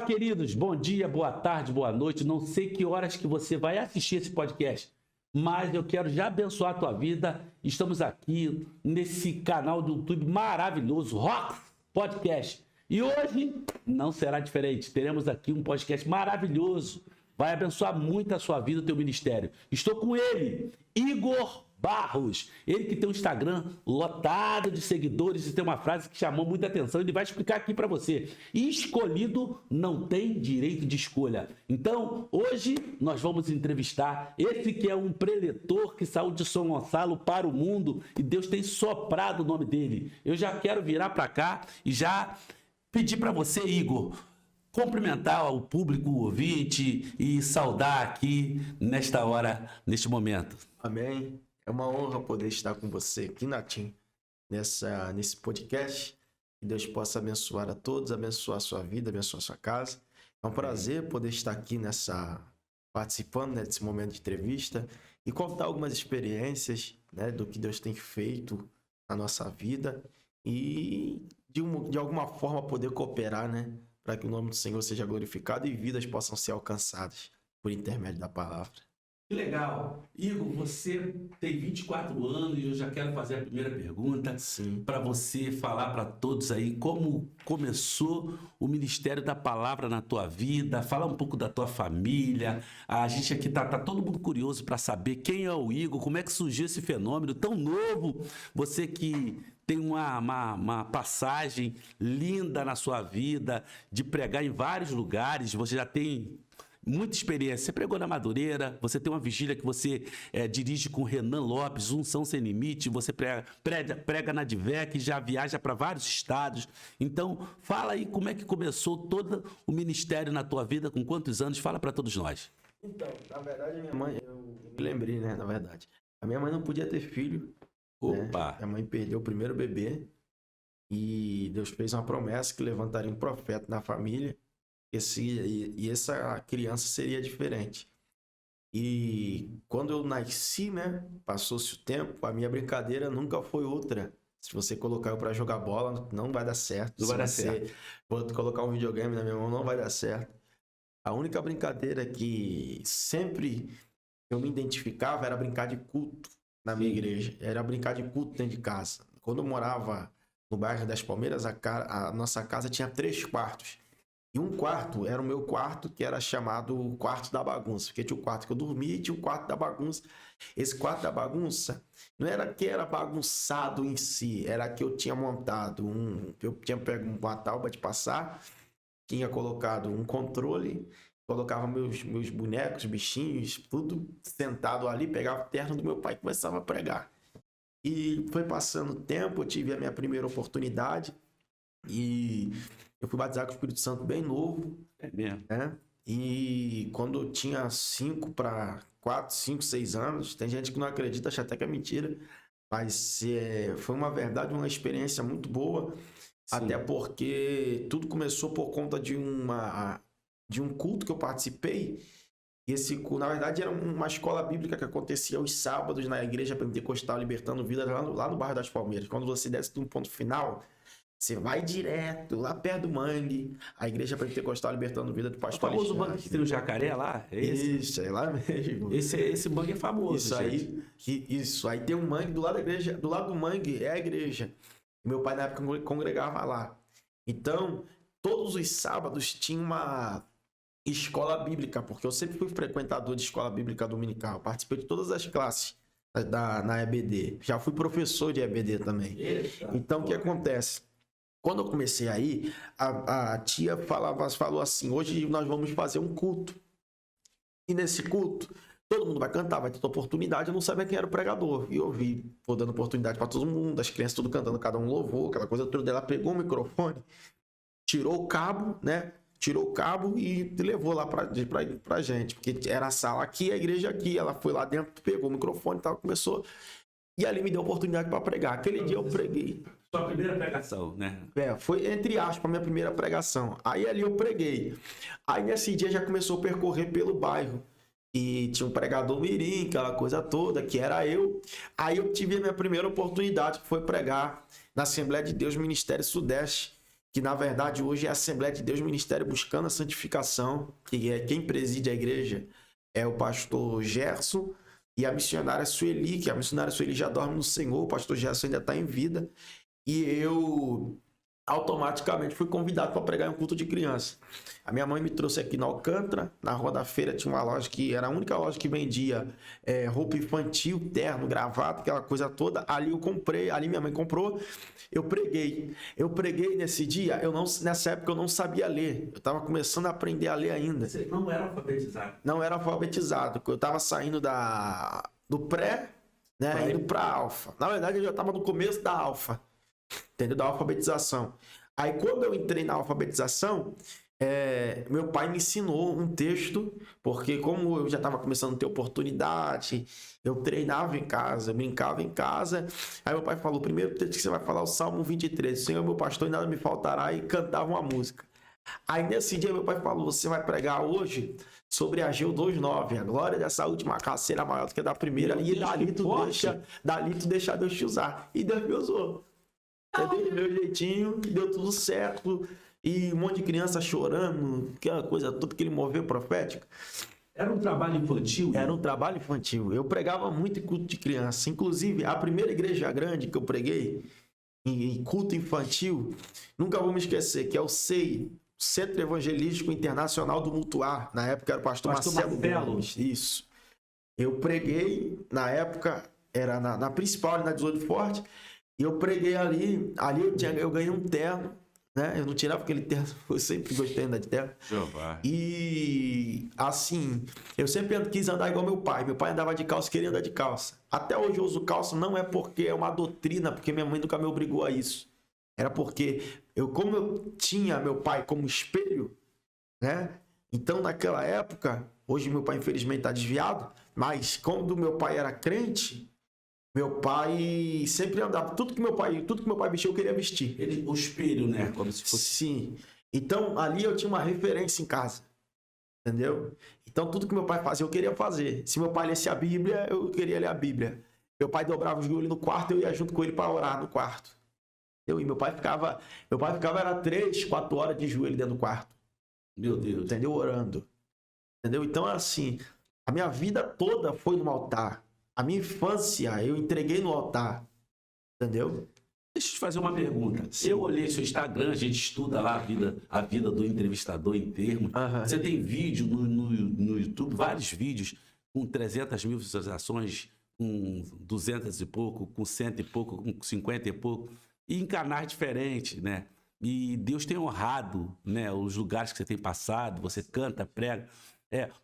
Queridos, bom dia, boa tarde, boa noite. Não sei que horas que você vai assistir esse podcast, mas eu quero já abençoar a tua vida. Estamos aqui nesse canal do YouTube maravilhoso, Rock Podcast. E hoje não será diferente. Teremos aqui um podcast maravilhoso. Vai abençoar muito a sua vida, o teu ministério. Estou com ele, Igor Barros. Ele que tem um Instagram lotado de seguidores e tem uma frase que chamou muita atenção. Ele vai explicar aqui para você. Escolhido não tem direito de escolha. Então, hoje nós vamos entrevistar esse que é um preletor que saiu de São Gonçalo para o mundo e Deus tem soprado o nome dele. Eu já quero virar para cá e já pedir para você, Igor, cumprimentar o público, o ouvinte e saudar aqui nesta hora, neste momento. Amém. É uma honra poder estar com você aqui, Natim, nesse podcast. Que Deus possa abençoar a todos, abençoar a sua vida, abençoar a sua casa. É um prazer poder estar aqui participando desse momento de entrevista e contar algumas experiências, né, do que Deus tem feito na nossa vida e de alguma forma poder cooperar, né, para que o nome do Senhor seja glorificado e vidas possam ser alcançadas por intermédio da palavra. Que legal. Igor, você tem 24 anos e eu já quero fazer a primeira pergunta para você falar para todos aí como começou o Ministério da Palavra na tua vida, falar um pouco da tua família. A gente aqui tá todo mundo curioso para saber quem é o Igor, como é que surgiu esse fenômeno tão novo, você que tem uma passagem linda na sua vida de pregar em vários lugares, você já tem muita experiência. Você pregou na Madureira, você tem uma vigília que você dirige com Renan Lopes, Unção Sem Limite, você prega na Divec, já viaja para vários estados. Então, fala aí como é que começou todo o ministério na tua vida, com quantos anos? Fala para todos nós. Então, na verdade, minha mãe, eu me lembrei, né, na verdade. A minha mãe não podia ter filho. Opa! Né? Minha mãe perdeu o primeiro bebê e Deus fez uma promessa que levantaria um profeta na família. E essa criança seria diferente. E quando eu nasci, né, passou-se o tempo, a minha brincadeira nunca foi outra. Se você colocar eu para jogar bola, não vai dar certo. Não vai dar certo. Vou colocar um videogame na minha mão, não vai dar certo. A única brincadeira que sempre eu me identificava era brincar de culto na minha igreja. Era brincar de culto dentro de casa. Quando eu morava no bairro das Palmeiras, a nossa casa tinha 3 quartos. E um quarto era o meu quarto, que era chamado quarto da bagunça. Porque tinha o quarto que eu dormia e tinha o quarto da bagunça. Esse quarto da bagunça não era que era bagunçado em si, era que eu tinha montado eu tinha pego uma tábua de passar, tinha colocado um controle, colocava meus bonecos, bichinhos, tudo sentado ali, pegava o terno do meu pai e começava a pregar. E foi passando o tempo, eu tive a minha primeira oportunidade e eu fui batizado com o Espírito Santo bem novo. É mesmo? Né? E quando eu tinha 5 para 4, 5, 6 anos, tem gente que não acredita, acha até que é mentira, mas foi uma verdade, uma experiência muito boa. Sim. Até porque tudo começou por conta de um culto que eu participei. E esse culto, na verdade, era uma escola bíblica que acontecia aos sábados na igreja pentecostal Libertando Vida, lá no bairro das Palmeiras. Quando você desce de um ponto final, você vai direto, lá perto do mangue, a igreja pentecostal Libertando Vida do pastor Alexandre. O famoso mangue que tem no Jacaré lá? É esse? Isso, é lá mesmo. Esse mangue é famoso, Isso aí tem um mangue do lado da igreja, do lado do mangue é a igreja. Meu pai na época congregava lá. Então, todos os sábados tinha uma escola bíblica, porque eu sempre fui frequentador de escola bíblica dominical. Participei de todas as classes na EBD. Já fui professor de EBD também. Eita, então, o que acontece? Quando eu comecei aí, a tia falou assim, hoje nós vamos fazer um culto. E nesse culto, todo mundo vai cantar, vai ter oportunidade. Eu não sabia quem era o pregador. E eu vou dando oportunidade para todo mundo, as crianças tudo cantando, cada um louvor, aquela coisa toda. Ela pegou o microfone, tirou o cabo, né? Tirou o cabo e levou lá pra gente. Porque era a sala aqui, a igreja aqui. Ela foi lá dentro, pegou o microfone e tal, começou. E ali me deu a oportunidade para pregar. Aquele dia eu preguei. Sua primeira pregação, né? Foi entre aspas a minha primeira pregação. Aí ali eu preguei. Aí nesse dia já começou a percorrer pelo bairro. E tinha um pregador mirim, aquela coisa toda, que era eu. Aí eu tive a minha primeira oportunidade, que foi pregar na Assembleia de Deus Ministério Sudeste, que na verdade hoje é a Assembleia de Deus Ministério Buscando a Santificação, que é quem preside a igreja é o pastor Gerson e a missionária Sueli, que a missionária Sueli já dorme no Senhor, o pastor Gerson ainda está em vida, e eu automaticamente fui convidado para pregar em um culto de criança. A minha mãe me trouxe aqui na Alcântara, na Rua da Feira tinha uma loja que era a única loja que vendia roupa infantil, terno, gravata, aquela coisa toda. Ali eu comprei, ali minha mãe comprou, eu preguei. Eu preguei nesse dia, nessa época eu não sabia ler, eu estava começando a aprender a ler ainda. Você não era alfabetizado? Não era alfabetizado, eu estava saindo do pré, né, indo para alfa. Na verdade eu já estava no começo da alfa. Entendeu? Da alfabetização. Aí quando eu entrei na alfabetização, meu pai me ensinou um texto, porque como eu já estava começando a ter oportunidade, eu treinava em casa, brincava em casa. Aí meu pai falou: primeiro texto que você vai falar é o Salmo 23, Senhor meu pastor e nada me faltará, e cantava uma música. Aí nesse dia meu pai falou: você vai pregar hoje sobre Ageu 2:9, a glória dessa última casa será maior do que a da primeira, e dali tu deixa Deus te usar. E Deus me usou. Entendeu? Do meu jeitinho, deu tudo certo. E um monte de criança chorando, aquela coisa toda, aquele mover profético. Era um trabalho infantil? Era um trabalho infantil. Eu pregava muito em culto de criança. Inclusive, a primeira igreja grande que eu preguei em culto infantil, nunca vou me esquecer, que é o CEI, Centro Evangelístico Internacional do Mutuar. Na época era o pastor Marcelo Gomes. Isso. Eu preguei, na época, era na principal, na 18 Forte. E eu preguei ali eu ganhei um terno, né? Eu não tirava aquele terno, eu sempre gostei de andar de terno. E assim, eu sempre quis andar igual meu pai. Meu pai andava de calça, queria andar de calça. Até hoje eu uso calça, não é porque é uma doutrina, porque minha mãe nunca me obrigou a isso. Era porque como eu tinha meu pai como espelho, né? Então naquela época, hoje meu pai infelizmente está desviado, mas quando meu pai era crente, meu pai sempre andava, tudo que meu pai vestia, eu queria vestir. O espelho, né? Como se fosse. Sim. Então, ali eu tinha uma referência em casa. Entendeu? Então, tudo que meu pai fazia, eu queria fazer. Se meu pai lesse a Bíblia, eu queria ler a Bíblia. Meu pai dobrava os joelhos no quarto, eu ia junto com ele para orar no quarto. E meu pai ficava era 3, 4 horas de joelho dentro do quarto. Meu Deus. Entendeu? Orando. Entendeu? Então, assim, a minha vida toda foi no altar. A minha infância, eu entreguei no altar. Entendeu? Deixa eu te fazer uma pergunta. Sim. Eu olhei seu Instagram, a gente estuda lá a vida do entrevistador em termos. Você tem vídeo no YouTube, vários vídeos com 300 mil visualizações, com 200 e pouco, com 100 e pouco, com 50 e pouco, e em canais diferentes, né? E Deus tem honrado, né, os lugares que você tem passado, você canta, prega.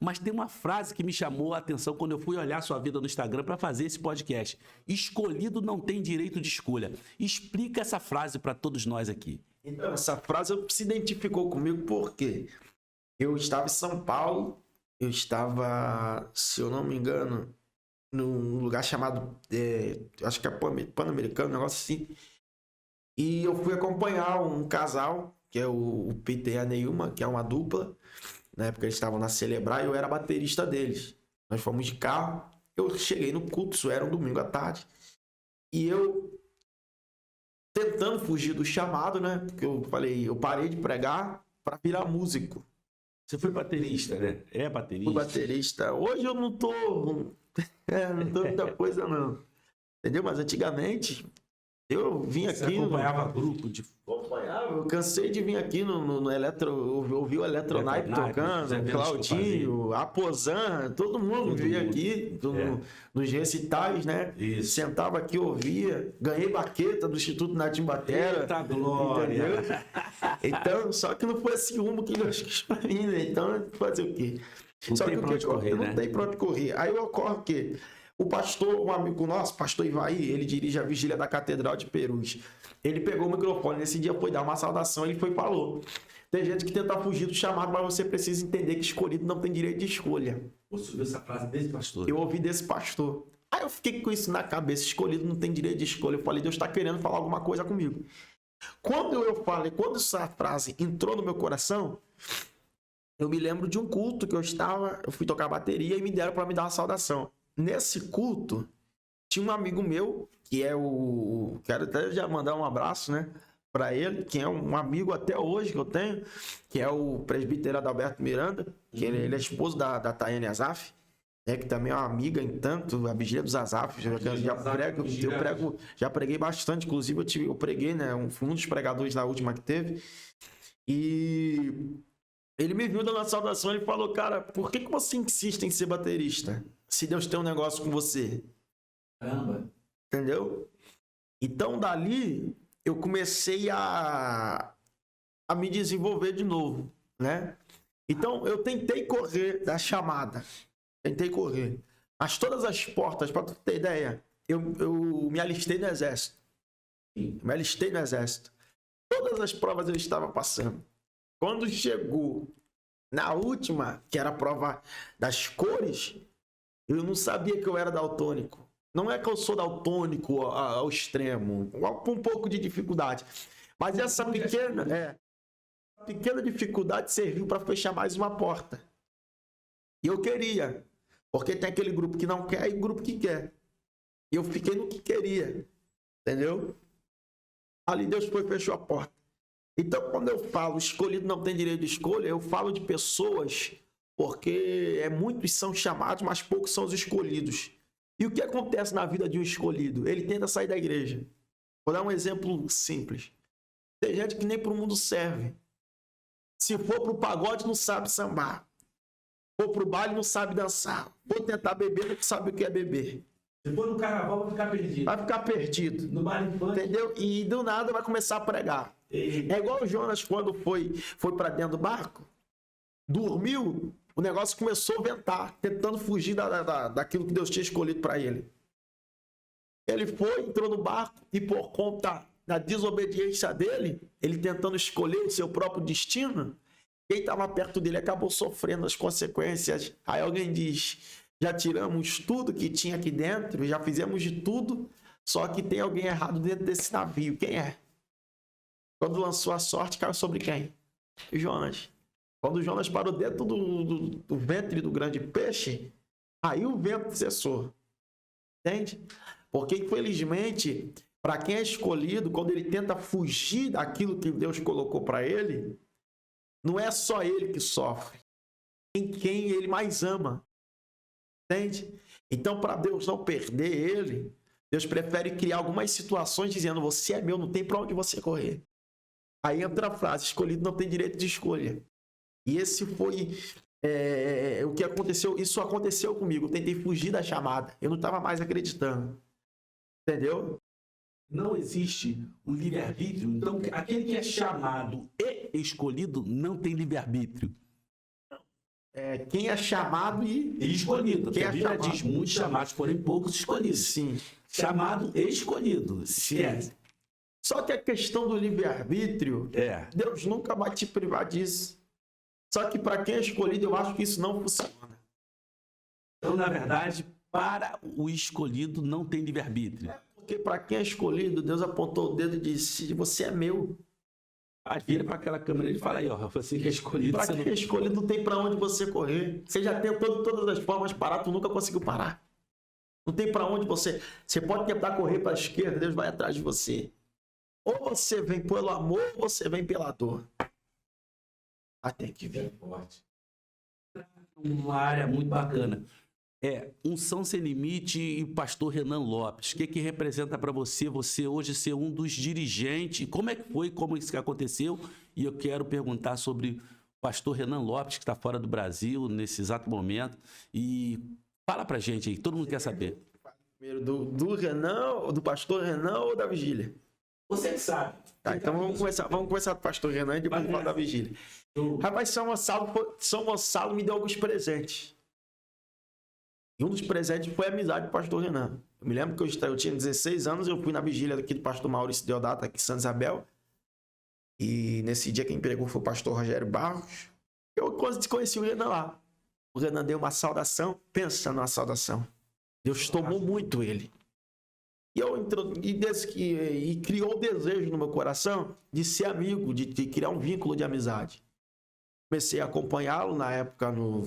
Mas tem uma frase que me chamou a atenção quando eu fui olhar sua vida no Instagram para fazer esse podcast. Escolhido não tem direito de escolha. Explica essa frase para todos nós aqui. Então, essa frase se identificou comigo porque eu estava em São Paulo, eu estava, se eu não me engano, num lugar chamado, acho que é Pan-Americano, um negócio assim. E eu fui acompanhar um casal, que é o Peter e a Neilma, que é uma dupla. Na época eles estavam na Celebrar e eu era baterista deles. Nós fomos de carro. Eu cheguei no culto, isso era um domingo à tarde. E eu, tentando fugir do chamado, né? Porque eu parei de pregar para virar músico. Você foi baterista, né? É baterista? Fui baterista. Hoje eu não tô muita coisa, não. Entendeu? Mas antigamente, eu vim aqui... Você acompanhava grupo de... Acompanhava. Eu cansei de vir aqui no Eletro... Ouvi o Eletronaipe tocando, Claudinho, Aposan, todo mundo vinha aqui nos recitais, né? Isso. Sentava aqui, ouvia. Ganhei baqueta do Instituto Natim Batera. Eita glória! Entendeu? Então, só que não foi esse rumo que Deus quis pra mim, né? Então, fazer o quê? Não só tem que pra onde correr, né? Não tem pra onde correr. Aí ocorre que o pastor, um amigo nosso, pastor Ivaí, ele dirige a vigília da Catedral de Perus. Ele pegou o microfone nesse dia, foi dar uma saudação, ele foi e falou: tem gente que tenta fugir do chamado, mas você precisa entender que escolhido não tem direito de escolha. Você ouviu essa frase desse pastor? Eu ouvi desse pastor. Aí eu fiquei com isso na cabeça: escolhido não tem direito de escolha. Eu falei: Deus está querendo falar alguma coisa comigo. Quando essa frase entrou no meu coração, eu me lembro de um culto que eu fui tocar bateria e me deram para me dar uma saudação. Nesse culto, tinha um amigo meu, que é quero até já mandar um abraço, né? para ele, que é um amigo até hoje que eu tenho, que é o presbítero Adalberto Miranda, que ele é esposo da Tayane Azaf, né, que também é uma amiga em tanto, a Vigília dos Azaf. Já preguei bastante, inclusive eu preguei, né, fui um dos pregadores da última que teve. E ele me viu dando a saudação, ele falou, cara, por que você insiste em ser baterista? Se Deus tem um negócio com você. Caramba. Entendeu? Então, dali, eu comecei a me desenvolver de novo, né? Então, eu tentei correr da chamada. Tentei correr. Mas todas as portas, para tu ter ideia, eu me alistei no exército. Me alistei no exército. Todas as provas eu estava passando. Quando chegou na última, que era a prova das cores, eu não sabia que eu era daltônico. Não é que eu sou daltônico ao extremo, com um pouco de dificuldade. Mas essa pequena dificuldade serviu para fechar mais uma porta. E eu queria, porque tem aquele grupo que não quer e o grupo que quer. E eu fiquei no que queria, entendeu? Ali Deus fechou a porta. Então, quando eu falo escolhido não tem direito de escolha, eu falo de pessoas, porque muitos são chamados, mas poucos são os escolhidos. E o que acontece na vida de um escolhido? Ele tenta sair da igreja. Vou dar um exemplo simples. Tem gente que nem para o mundo serve. Se for para o pagode, não sabe sambar. Se for para o baile, não sabe dançar. For tentar beber, não sabe o que é beber. Se for no carnaval, vai ficar perdido. Vai ficar perdido. No baile funk. Entendeu? E do nada vai começar a pregar. É igual o Jonas quando foi para dentro do barco. Dormiu, o negócio começou a ventar, tentando fugir daquilo que Deus tinha escolhido para ele. Ele foi, entrou no barco e por conta da desobediência dele, ele tentando escolher o seu próprio destino, quem estava perto dele acabou sofrendo as consequências. Aí alguém diz, já tiramos tudo que tinha aqui dentro, já fizemos de tudo, só que tem alguém errado dentro desse navio. Quem é? Quando lançou a sorte, caiu sobre quem? Jonas. Quando o Jonas parou dentro do ventre do grande peixe, aí o vento cessou. Entende? Porque, infelizmente, para quem é escolhido, quando ele tenta fugir daquilo que Deus colocou para ele, não é só ele que sofre. Em quem ele mais ama. Entende? Então, para Deus não perder ele, Deus prefere criar algumas situações dizendo, você é meu, não tem para onde você correr. Aí entra a frase, escolhido não tem direito de escolha. E esse foi o que aconteceu. Isso aconteceu comigo. Eu tentei fugir da chamada. Eu não estava mais acreditando. Entendeu? Não existe um livre-arbítrio. Então, aquele que é chamado e escolhido não tem livre-arbítrio. Quem é chamado e escolhido. Quem a Bíblia diz muitos chamados, porém poucos escolhidos. Sim. Chamado e escolhido. Sim. Só que a questão do livre-arbítrio, Deus nunca vai te privar disso. Só que para quem é escolhido, eu acho que isso não funciona. Então, na verdade, para o escolhido não tem livre-arbítrio. Porque para quem é escolhido, Deus apontou o dedo e disse, você é meu. Aí vira para aquela câmera e fala aí, ó, você que é escolhido. Para quem é escolhido, não tem para onde você correr. Você já tentou de todas as formas parar, tu nunca conseguiu parar. Não tem para onde você... Você pode tentar correr para a esquerda, Deus vai atrás de você. Ou você vem pelo amor, ou você vem pela dor. Tem que vir. Uma área muito bacana. Unção Sem Limite e pastor Renan Lopes. O que representa para você hoje ser um dos dirigentes? Como é que foi? Como isso que aconteceu? E eu quero perguntar sobre o pastor Renan Lopes, que está fora do Brasil nesse exato momento. E fala pra gente aí, todo mundo quer saber. Primeiro do Renan, do pastor Renan ou da Vigília? Você que sabe. Tá, então vamos começar do pastor Renan e depois falar da Vigília. Rapaz, São Gonçalo me deu alguns presentes. E um dos presentes foi a amizade do pastor Renan. Eu me lembro que eu tinha 16 anos, eu fui na vigília aqui do pastor Maurício Deodato, aqui em Santa Isabel. E nesse dia quem pregou foi o pastor Rogério Barros. Eu conheci o Renan lá. O Renan deu uma saudação, pensa numa saudação. Deus tomou muito ele. E criou o desejo no meu coração de ser amigo, de criar um vínculo de amizade. Comecei a acompanhá-lo na época no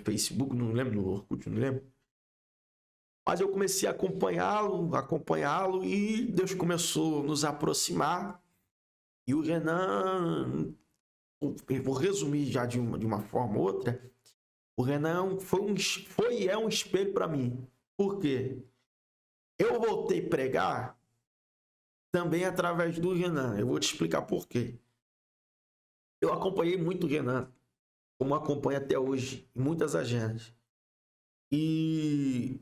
Facebook, não lembro, no Orkut, não lembro. Mas eu comecei a acompanhá-lo, e Deus começou a nos aproximar. E o Renan, eu vou resumir já de uma forma ou outra, o Renan foi e é um espelho para mim. Por quê? Eu voltei a pregar também através do Renan. Eu vou te explicar por quê. Eu acompanhei muito o Renan, como acompanho até hoje, em muitas agendas. E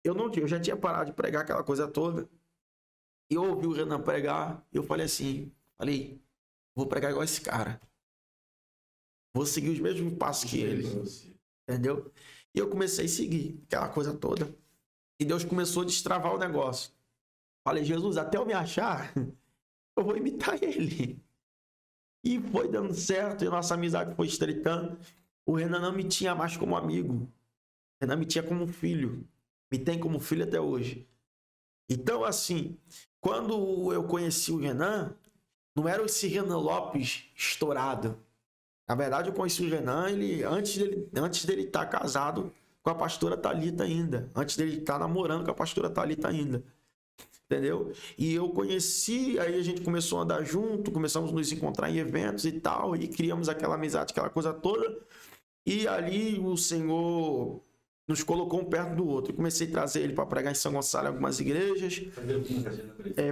eu já tinha parado de pregar aquela coisa toda. E eu ouvi o Renan pregar, e eu falei assim, vou pregar igual esse cara. Vou seguir os mesmos passos que ele. Entendeu? E eu comecei a seguir aquela coisa toda. E Deus começou a destravar o negócio. Falei, Jesus, até eu me achar, eu vou imitar ele. E foi dando certo, e a nossa amizade foi estreitando. O Renan não me tinha mais como amigo. O Renan me tinha como filho. Me tem como filho até hoje. Então, assim, quando eu conheci o Renan, não era esse Renan Lopes estourado. Na verdade, eu conheci o Renan antes dele estar casado com a pastora Thalita ainda. Antes dele estar namorando com a pastora Thalita ainda. Entendeu? E eu conheci, aí a gente começou a andar junto, começamos a nos encontrar em eventos e tal, e criamos aquela amizade, aquela coisa toda. E ali o Senhor nos colocou um perto do outro. Eu comecei a trazer ele para pregar em São Gonçalo, em algumas igrejas.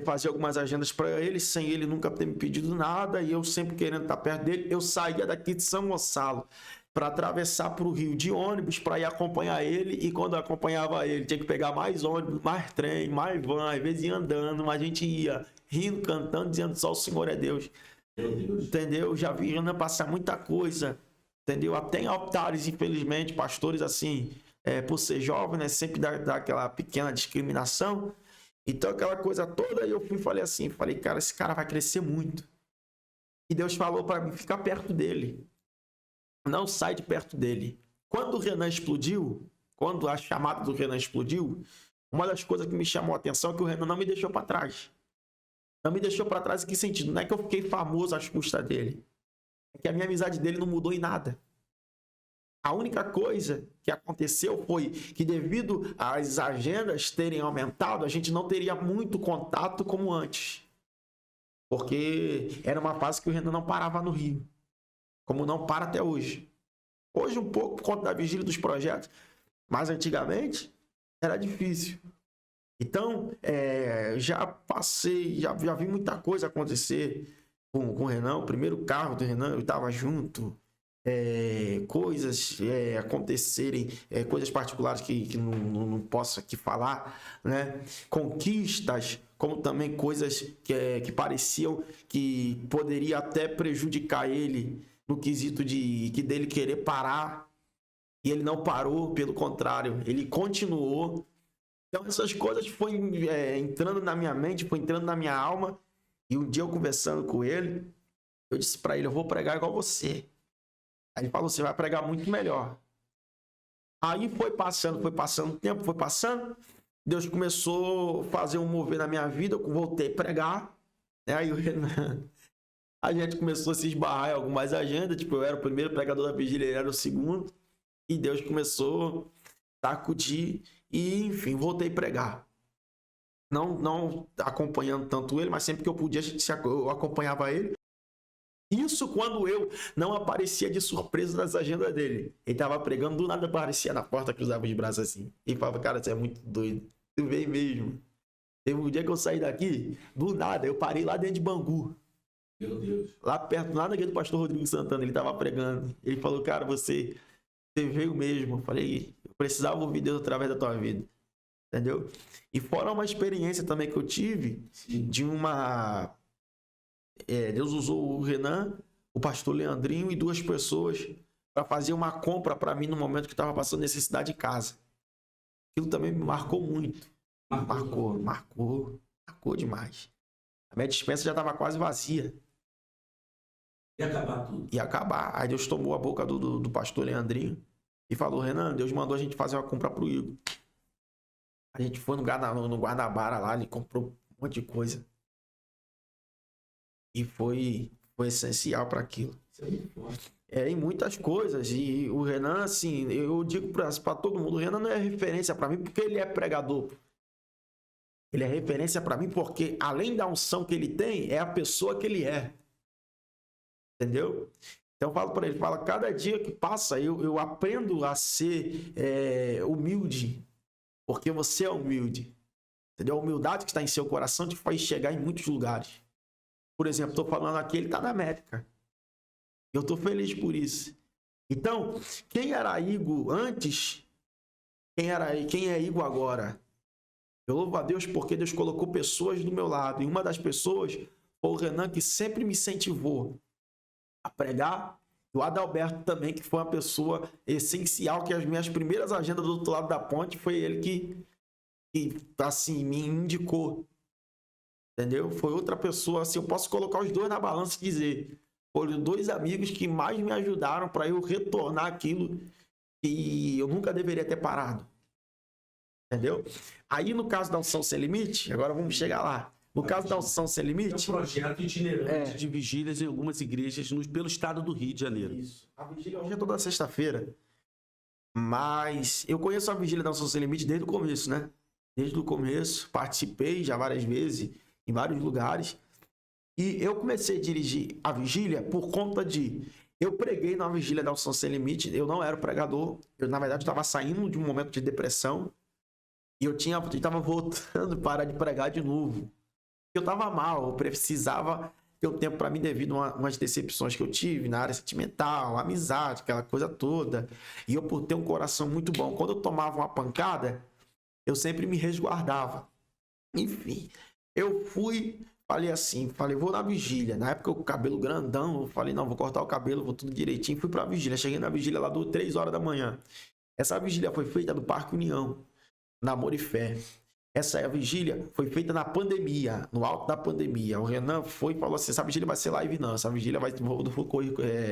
Fazer algumas agendas para ele, sem ele nunca ter me pedido nada, e eu sempre querendo estar perto dele. Eu saía daqui de São Gonçalo para atravessar para o Rio de ônibus para ir acompanhar ele, e quando eu acompanhava ele, tinha que pegar mais ônibus, mais trem, mais van, às vezes ia andando, mas a gente ia rindo, cantando, dizendo só o Senhor é Deus. Entendeu? Já vi Renan passar muita coisa, entendeu? Até em altares, infelizmente, pastores assim, por ser jovem, né, sempre dá aquela pequena discriminação. Então aquela coisa toda, eu falei assim, cara, esse cara vai crescer muito. E Deus falou para mim, fica perto dele. Não sai de perto dele. Quando o Renan explodiu, quando a chamada do Renan explodiu, uma das coisas que me chamou a atenção é que o Renan não me deixou para trás. Não me deixou para trás em que sentido? Não é que eu fiquei famoso às custas dele. É que a minha amizade dele não mudou em nada. A única coisa que aconteceu foi que, devido às agendas terem aumentado, a gente não teria muito contato como antes. Porque era uma fase que o Renan não parava no Rio. Como não para até hoje. Hoje um pouco por conta da vigília dos projetos, mas antigamente era difícil. Então, já passei, já vi muita coisa acontecer com o Renan. O primeiro carro do Renan, eu estava junto. Coisas acontecerem, coisas particulares que não posso aqui falar, né? Conquistas, como também coisas que pareciam que poderia até prejudicar ele, no quesito dele querer parar, e ele não parou, pelo contrário, ele continuou. Então essas coisas foi entrando na minha mente, foi entrando na minha alma, e um dia eu conversando com ele, eu disse para ele, eu vou pregar igual você. Aí ele falou, você vai pregar muito melhor. Aí foi passando o tempo, foi passando, Deus começou a fazer um mover na minha vida, eu voltei a pregar, né? Aí o Renan... A gente começou a se esbarrar em algumas agendas, tipo, eu era o primeiro pregador da vigília, ele era o segundo, e Deus começou a sacudir, e enfim, voltei a pregar. Não acompanhando tanto ele, mas sempre que eu podia, eu acompanhava ele. Isso quando eu não aparecia de surpresa nas agendas dele. Ele estava pregando, do nada aparecia na porta, cruzava os braços assim. E falava, cara, você é muito doido, tu veio mesmo. Teve um dia que eu saí daqui, do nada, eu parei lá dentro de Bangu. Meu Deus. Lá perto, lá naquele do pastor Rodrigo Santana, ele estava pregando. Ele falou, cara, você veio mesmo. Eu falei, eu precisava ouvir Deus através da tua vida. Entendeu? E fora uma experiência também que eu tive, de uma... Deus usou o Renan, o pastor Leandrinho e 2 pessoas para fazer uma compra para mim no momento que eu estava passando necessidade em casa. Aquilo também me marcou muito. Marcou demais. A minha despensa já estava quase vazia. Ia acabar tudo. Ia acabar. Aí Deus tomou a boca do pastor Leandrinho e falou, Renan, Deus mandou a gente fazer uma compra pro Igor. A gente foi no Guanabara lá, ele comprou um monte de coisa. E foi essencial para aquilo. em muitas coisas. E o Renan, assim, eu digo para todo mundo, o Renan não é referência para mim porque ele é pregador. Ele é referência para mim porque, além da unção que ele tem, é a pessoa que ele é. Entendeu? Então eu falo para ele, cada dia que passa, eu aprendo a ser humilde, porque você é humilde. Entendeu? A humildade que está em seu coração te faz chegar em muitos lugares. Por exemplo, estou falando aqui, ele está na América. Eu estou feliz por isso. Então, quem era Igor antes, quem é Igor agora? Eu louvo a Deus porque Deus colocou pessoas do meu lado. E uma das pessoas foi o Renan, que sempre me incentivou a pregar. E o Adalberto também, que foi uma pessoa essencial, que as minhas primeiras agendas do outro lado da ponte, foi ele que assim, me indicou. Entendeu? Foi outra pessoa, assim, eu posso colocar os dois na balança e dizer, foram dois amigos que mais me ajudaram para eu retornar aquilo que eu nunca deveria ter parado. Entendeu? Aí, no caso da Unção Sem Limite, agora vamos chegar lá. No caso da Unção Sem Limite... É um projeto itinerante de vigílias em algumas igrejas pelo estado do Rio de Janeiro. Isso. A vigília hoje é toda sexta-feira. Mas eu conheço a vigília da Unção Sem Limite desde o começo, né? Desde o começo, participei já várias vezes, em vários lugares. E eu comecei a dirigir a vigília por conta de... Eu preguei na vigília da Unção Sem Limite, eu não era o pregador. Eu, na verdade, estava saindo de um momento de depressão. E eu estava voltando para de pregar de novo. Eu estava mal, eu precisava ter um tempo para mim devido a umas decepções que eu tive na área sentimental, amizade, aquela coisa toda. E eu, por ter um coração muito bom, quando eu tomava uma pancada, eu sempre me resguardava. Enfim, eu falei, vou na vigília. Na época, o cabelo grandão, eu falei, não, vou cortar o cabelo, vou tudo direitinho. Fui para a vigília, cheguei na vigília lá do 3 horas da manhã. Essa vigília foi feita no Parque União, na Amor e Fé. Essa vigília foi feita na pandemia, no alto da pandemia. O Renan foi e falou assim, essa vigília vai ser live não, essa vigília vai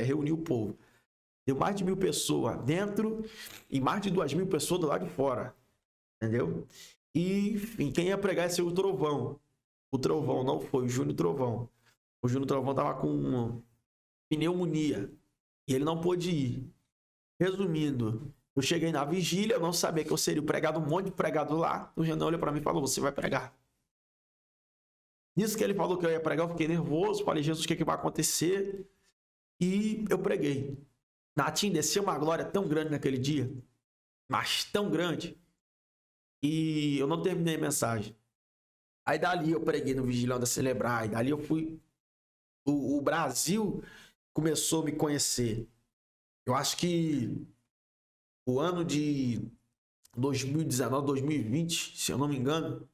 reunir o povo. Deu mais de 1.000 pessoas dentro e mais de 2.000 pessoas do lado de fora. Entendeu? E, enfim, quem ia pregar ia ser o Trovão. O Trovão não foi, o Júnior Trovão. O Júnior Trovão tava com pneumonia e ele não pôde ir. Resumindo, eu cheguei na vigília, eu não sabia que eu seria o pregador, um monte de pregador lá. O Renan olhou para mim e falou, você vai pregar. Nisso que ele falou que eu ia pregar, eu fiquei nervoso, falei, Jesus, o que vai acontecer? E eu preguei. Natinho, desceu uma glória tão grande naquele dia, mas tão grande, e eu não terminei a mensagem. Aí dali eu preguei no Vigilão da Celebrar, e dali eu fui... O Brasil começou a me conhecer. Eu acho que o ano de 2019, 2020, se eu não me engano,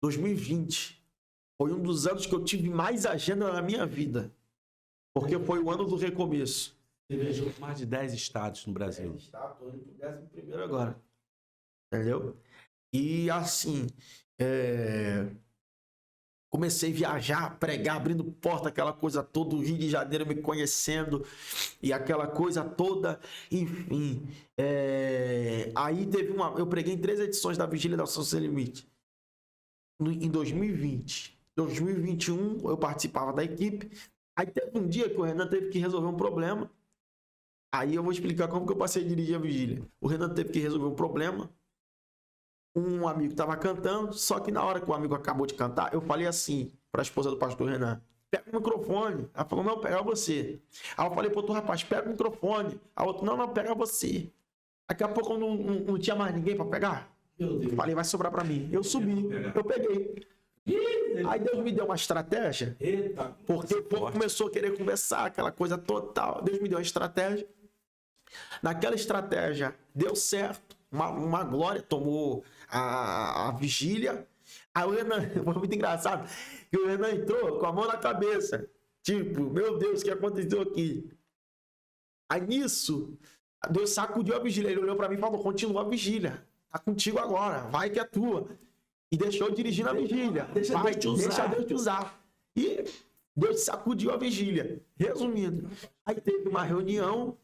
2020, foi um dos anos que eu tive mais agenda na minha vida. Porque foi o ano do recomeço. Você viajou por mais de 10 estados no Brasil. 10 estados, estou indo para o 11º agora. Entendeu? E assim, comecei a viajar, pregar, abrindo porta, aquela coisa toda, o Rio de Janeiro me conhecendo, e aquela coisa toda, enfim. Aí teve eu preguei em 3 edições da Vigília da Unção Sem Limite. Em 2020. 2021 eu participava da equipe. Aí teve um dia que o Renan teve que resolver um problema. Aí eu vou explicar como que eu passei a dirigir a vigília. O Renan teve que resolver um problema. Um amigo estava cantando, só que na hora que o amigo acabou de cantar, eu falei assim para a esposa do pastor Renan, pega o microfone. Ela falou, não, pega você. Aí eu falei pro outro rapaz, pega o microfone. A outra, não, pega você. Daqui a pouco não tinha mais ninguém para pegar. Eu falei, vai sobrar para mim. Eu subi, eu peguei. Aí Deus me deu uma estratégia, porque o povo começou a querer conversar, aquela coisa total. Deus me deu uma estratégia. Naquela estratégia deu certo, uma glória tomou a vigília. Aí o Renan, foi muito engraçado, que o Renan entrou com a mão na cabeça, tipo, meu Deus, o que aconteceu aqui? Aí nisso, Deus sacudiu a vigília, ele olhou para mim e falou, continua a vigília, tá contigo agora, vai que é tua. E deixou eu dirigir na vigília. Deixa Deus te usar. E Deus sacudiu a vigília. Resumindo, aí teve uma reunião.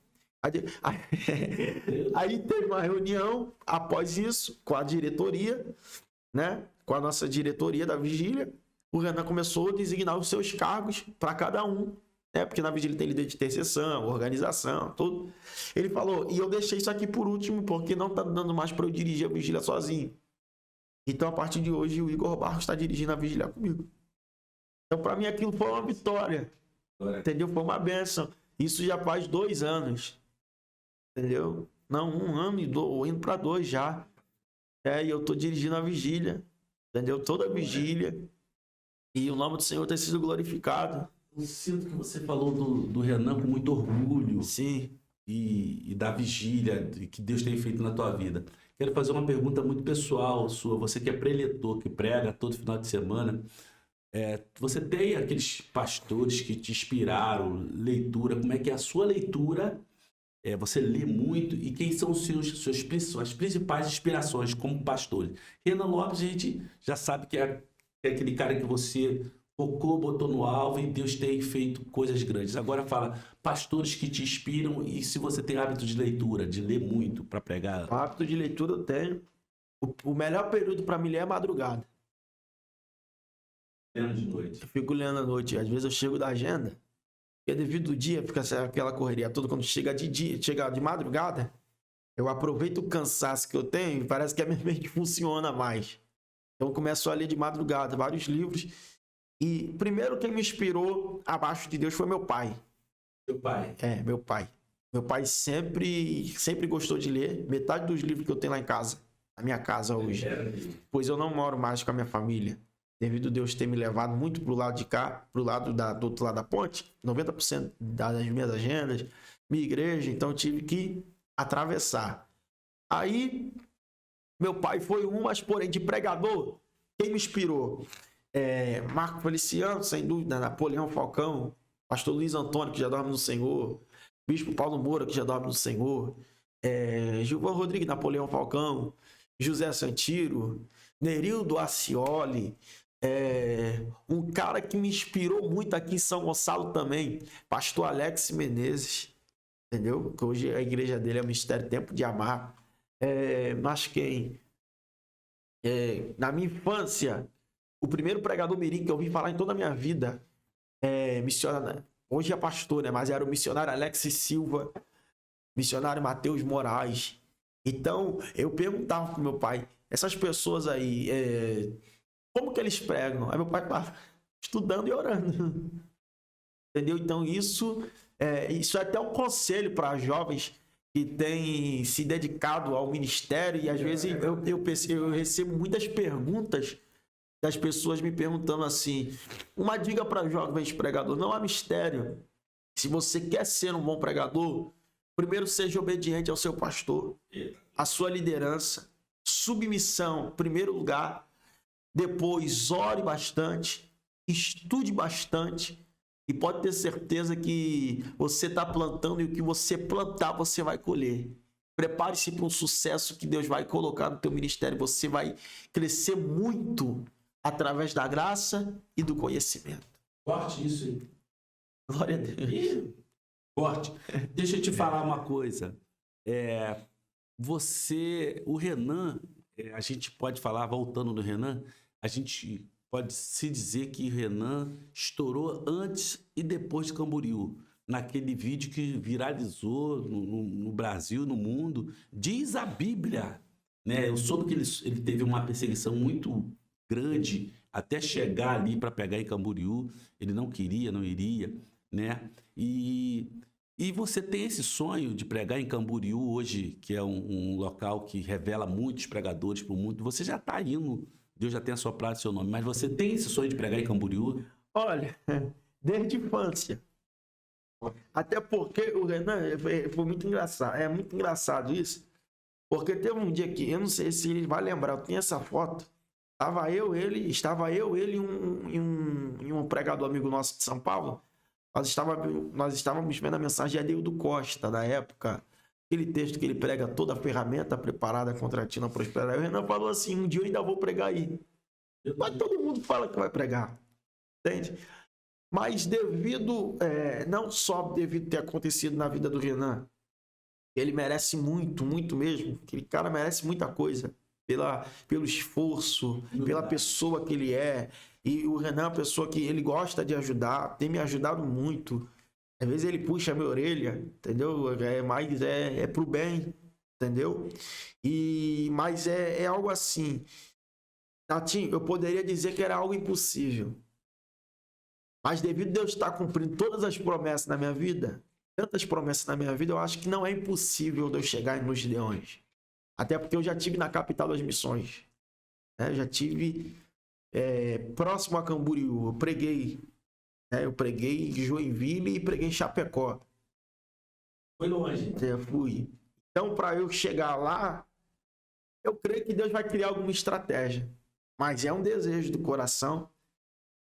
Aí teve uma reunião após isso com a diretoria, né? Com a nossa diretoria da vigília. O Renan começou a designar os seus cargos para cada um. né? Porque na vigília tem líder de intercessão, organização, tudo. Ele falou, e eu deixei isso aqui por último, porque não tá dando mais para eu dirigir a vigília sozinho. Então, a partir de hoje, o Igor Barros está dirigindo a vigília comigo. Então, para mim, aquilo foi uma vitória. Entendeu? Foi uma bênção. Isso já faz 2 anos. Entendeu? Não, 1 ano e indo para 2 já. E eu tô dirigindo a vigília. Entendeu? Toda a vigília. E o nome do Senhor tem sido glorificado. Eu sinto que você falou do Renan com muito orgulho. Sim. E da vigília que Deus tem feito na tua vida. Quero fazer uma pergunta muito pessoal sua. Você que é preletor, que prega todo final de semana, você tem aqueles pastores que te inspiraram, leitura, como é que é a sua leitura? Você lê muito e quem são as principais inspirações como pastor? Renan Lopes, a gente já sabe que é aquele cara que você focou, botou no alvo e Deus tem feito coisas grandes. Agora fala, pastores que te inspiram e se você tem hábito de leitura, de ler muito para pregar. O hábito de leitura eu tenho. O melhor período para mim ler é a madrugada. Lendo de noite. Eu fico lendo à noite. Às vezes eu chego da agenda, porque devido ao dia, fica aquela correria toda. Quando chega de dia, chega de madrugada, eu aproveito o cansaço que eu tenho e parece que a minha mente funciona mais. Então eu começo a ler de madrugada vários livros. E primeiro quem me inspirou abaixo de Deus foi meu pai. Seu pai? Meu pai. Meu pai sempre gostou de ler. Metade dos livros que eu tenho lá em casa, na minha casa hoje. Pois eu não moro mais com a minha família. Devido a Deus ter me levado muito pro lado de cá, pro lado do outro lado da ponte, 90% das minhas agendas, minha igreja, então eu tive que atravessar. Aí, meu pai foi mas porém de pregador, quem me inspirou? Marco Feliciano, sem dúvida, Napoleão Falcão, pastor Luiz Antônio, que já dorme no Senhor, bispo Paulo Moura, que já dorme no Senhor, Gilvan Rodrigues, Napoleão Falcão, José Santiro, Nerildo Acioli, um cara que me inspirou muito aqui em São Gonçalo também, pastor Alex Menezes, entendeu? Que hoje a igreja dele é o Ministério Tempo de Amar. Mas quem? Na minha infância, o primeiro pregador mirim que eu ouvi falar em toda a minha vida, missionário, hoje é pastor, né? Mas era o missionário Alex Silva, missionário Mateus Moraes. Então, eu perguntava pro meu pai, essas pessoas aí, como que eles pregam? Aí meu pai estava estudando e orando. Entendeu? Então, isso é até um conselho para jovens que têm se dedicado ao ministério. E às vezes eu recebo muitas perguntas das pessoas me perguntando assim, uma dica para jovens pregadores, não há mistério. Se você quer ser um bom pregador, primeiro seja obediente ao seu pastor, à sua liderança, submissão, em primeiro lugar. Depois, ore bastante, estude bastante e pode ter certeza que você está plantando e o que você plantar, você vai colher. Prepare-se para um sucesso que Deus vai colocar no teu ministério. Você vai crescer muito através da graça e do conhecimento. Forte isso, hein? Glória a Deus. Forte. Deixa eu te falar uma coisa. O Renan, a gente pode falar, voltando no Renan, a gente pode se dizer que Renan estourou antes e depois de Camboriú. Naquele vídeo que viralizou no Brasil, no mundo, diz a Bíblia, né? Eu soube que ele teve uma perseguição muito grande até chegar ali para pegar em Camboriú. Ele não queria, não iria, né? E você tem esse sonho de pregar em Camboriú hoje, que é um local que revela muitos pregadores para o mundo. Você já está indo, Deus já tem assoprado seu nome, mas você tem esse sonho de pregar em Camboriú? Olha, desde a infância. Até porque o Renan foi muito engraçado. É muito engraçado isso. Porque teve um dia que, eu não sei se ele vai lembrar, eu tenho essa foto. Estava eu, ele e um pregador amigo nosso de São Paulo. Nós estávamos vendo a mensagem de Adeildo Costa, na época. Aquele texto que ele prega, toda a ferramenta preparada contra ti não prosperará. O Renan falou assim, um dia eu ainda vou pregar aí. Mas todo mundo fala que vai pregar. Entende? Mas não só devido ter acontecido na vida do Renan, ele merece muito, muito mesmo. Aquele cara merece muita coisa. Pelo esforço, pela pessoa que ele é. E o Renan é uma pessoa que ele gosta de ajudar, tem me ajudado muito. Às vezes ele puxa a minha orelha, entendeu? Mas é pro bem, entendeu? Mas é algo assim. Natinho, eu poderia dizer que era algo impossível. Mas devido a Deus estar cumprindo todas as promessas na minha vida, tantas promessas na minha vida, eu acho que não é impossível de eu chegar nos Leões. Até porque eu já tive na capital das missões. Né? Eu já tive próximo a Camboriú. Eu preguei. Eu preguei em Joinville e preguei em Chapecó. Foi longe. Eu fui. Então, para eu chegar lá, eu creio que Deus vai criar alguma estratégia. Mas é um desejo do coração.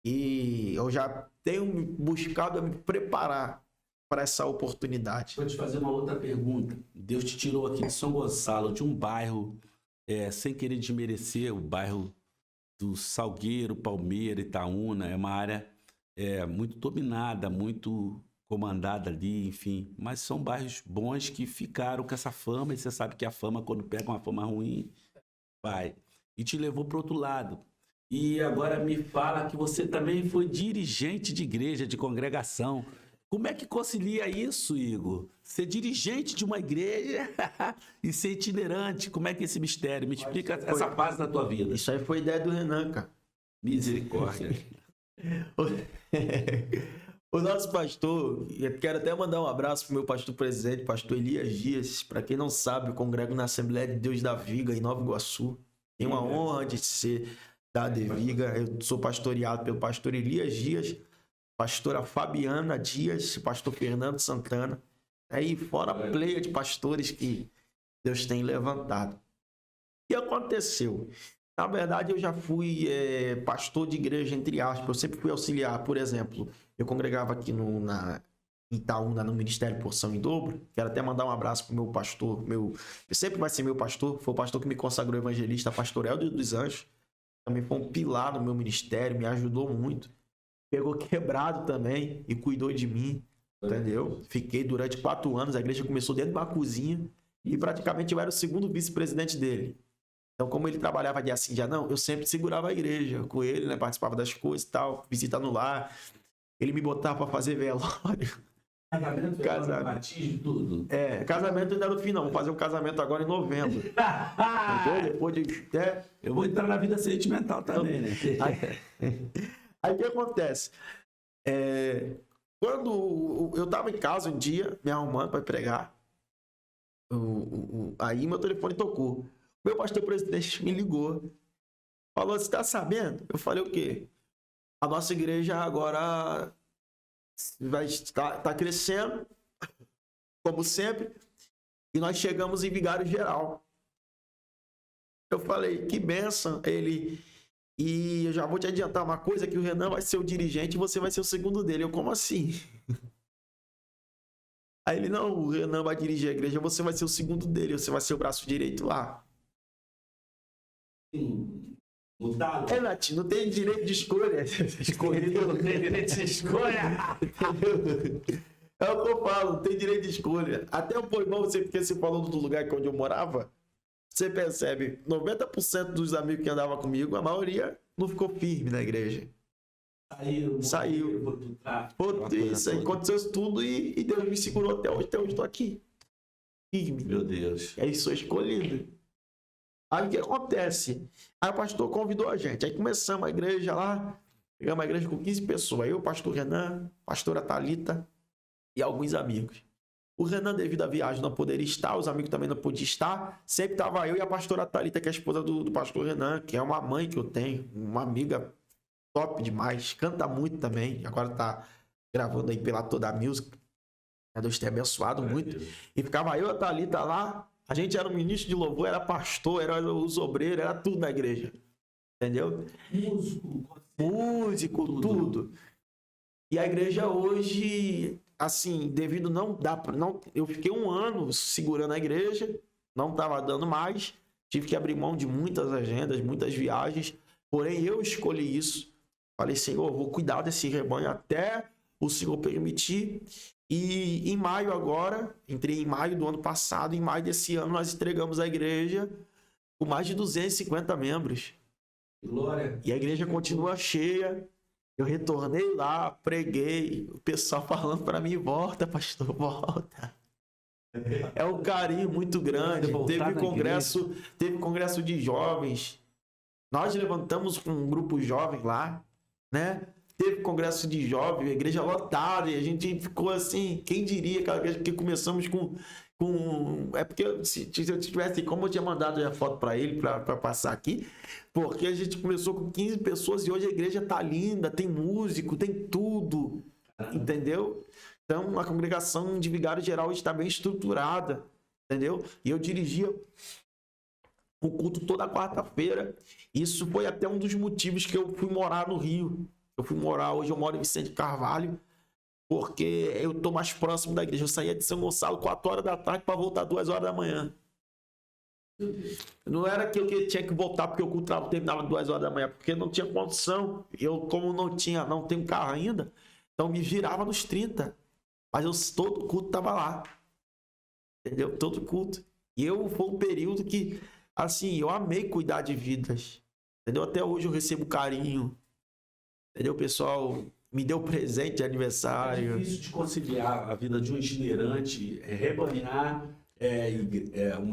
E eu já tenho buscado me preparar para essa oportunidade. Vou te fazer uma outra pergunta. Deus te tirou aqui de São Gonçalo, de um bairro, sem querer desmerecer, o bairro do Salgueiro, Palmeira, Itaúna. É uma área muito dominada, muito comandada ali, enfim. Mas são bairros bons que ficaram com essa fama. E você sabe que a fama, quando pega uma fama ruim, vai. E te levou para o outro lado. E agora me fala que você também foi dirigente de igreja, de congregação. Como é que concilia isso, Igor? Ser dirigente de uma igreja e ser itinerante. Como é que é esse mistério? Me explica essa fase da tua vida. Isso aí foi ideia do Renan, cara. Misericórdia. O nosso pastor, eu quero até mandar um abraço pro meu pastor presidente, pastor Elias Dias. Para quem não sabe, eu congrego na Assembleia de Deus da Viga, em Nova Iguaçu. Tenho a honra de ser da Viga. Eu sou pastoreado pelo pastor Elias Dias, pastora Fabiana Dias, pastor Fernando Santana. Aí fora a pleia de pastores que Deus tem levantado. O que aconteceu? Na verdade, eu já fui pastor de igreja, entre aspas. Eu sempre fui auxiliar. Por exemplo, eu congregava aqui em Itaúna, no Ministério Porção em Dobro. Quero até mandar um abraço pro meu pastor. Sempre vai ser meu pastor. Foi o pastor que me consagrou evangelista, pastor Helder dos Anjos. Também foi um pilar no meu ministério, me ajudou muito. Pegou quebrado também e cuidou de mim, entendeu? Fiquei durante 4 anos. A igreja começou dentro de uma cozinha e praticamente eu era o segundo vice-presidente dele. Então, como ele trabalhava dia sim, dia não, eu sempre segurava a igreja com ele, né? Participava das coisas e tal, visita no lar. Ele me botava para fazer velório. Casamento, batismo, tudo. Casamento ainda no fim, não. Vou fazer um casamento agora em novembro. Depois de... Eu vou entrar na vida sentimental também, né? Aí o que acontece? Quando eu tava em casa um dia, me arrumando para pregar, aí meu telefone tocou. Meu pastor presidente me ligou. Falou, você tá sabendo? Eu falei, o quê? A nossa igreja agora vai estar crescendo, como sempre, e nós chegamos em Vigário Geral. Eu falei, que bênção. Ele, e eu já vou te adiantar uma coisa, que o Renan vai ser o dirigente e você vai ser o segundo dele. Eu, como assim? Aí ele, não, o Renan vai dirigir a igreja, você vai ser o segundo dele, você vai ser o braço direito lá. Nath, não tem direito de escolha. Escolhido não tem direito de escolha. É o que eu falo, não tem direito de escolha. Até o Poimão, porque você falou do lugar onde eu morava, você percebe, 90% dos amigos que andavam comigo, a maioria não ficou firme na igreja. Saiu. Isso aí aconteceu isso tudo e Deus me segurou até hoje estou aqui. Firme. Meu Deus. Aí sou escolhido. Aí o que acontece? Aí o pastor convidou a gente. Aí começamos a igreja lá. Pegamos a igreja com 15 pessoas. Eu, o pastor Renan, pastora Thalita e alguns amigos. O Renan, devido à viagem, não poderia estar. Os amigos também não podiam estar. Sempre estava eu e a pastora Thalita, que é a esposa do pastor Renan, que é uma mãe que eu tenho. Uma amiga top demais. Canta muito também. Agora está gravando aí pela Toda Music. Deus tem abençoado muito. E ficava eu e a Thalita lá. A gente era um ministro de louvor, era pastor, era os obreiros, era tudo na igreja. Entendeu? Músico, tudo. E a igreja hoje, assim, devido não... Eu fiquei 1 ano segurando a igreja, não estava dando mais. Tive que abrir mão de muitas agendas, muitas viagens. Porém, eu escolhi isso. Falei, Senhor, vou cuidar desse rebanho até o Senhor permitir. E em maio agora, entrei em maio do ano passado, em maio desse ano nós entregamos a igreja com mais de 250 membros. Glória. E a igreja continua cheia, Eu retornei lá, preguei, o pessoal falando para mim, volta, pastor, volta. É um carinho muito grande. Teve congresso de jovens. Nós levantamos com um grupo jovem lá, né? Teve congresso de jovens, a igreja lotada, e a gente ficou assim, quem diria que começamos com é porque se eu tivesse, como eu tinha mandado a foto para ele, para passar aqui, porque a gente começou com 15 pessoas e hoje a igreja tá linda, tem músico, tem tudo, entendeu? Então a congregação de vigário geral está bem estruturada, entendeu? E eu dirigia o culto toda quarta-feira. Isso foi até um dos motivos que eu fui morar no Rio. Hoje eu moro em Vicente Carvalho, porque eu tô mais próximo da igreja. Eu saía de São Gonçalo 4 horas da tarde para voltar 2 horas da manhã. Não era que eu tinha que voltar porque o culto terminava 2 horas da manhã, porque não tinha condição. Eu, como não tenho carro ainda, então me virava nos 30. Mas todo culto tava lá. Entendeu? Todo culto. E foi um período que, assim, eu amei cuidar de vidas. Entendeu? Até hoje eu recebo carinho. Entendeu? O pessoal me deu presente de aniversário. É difícil de conciliar a vida de um itinerante, rebanhar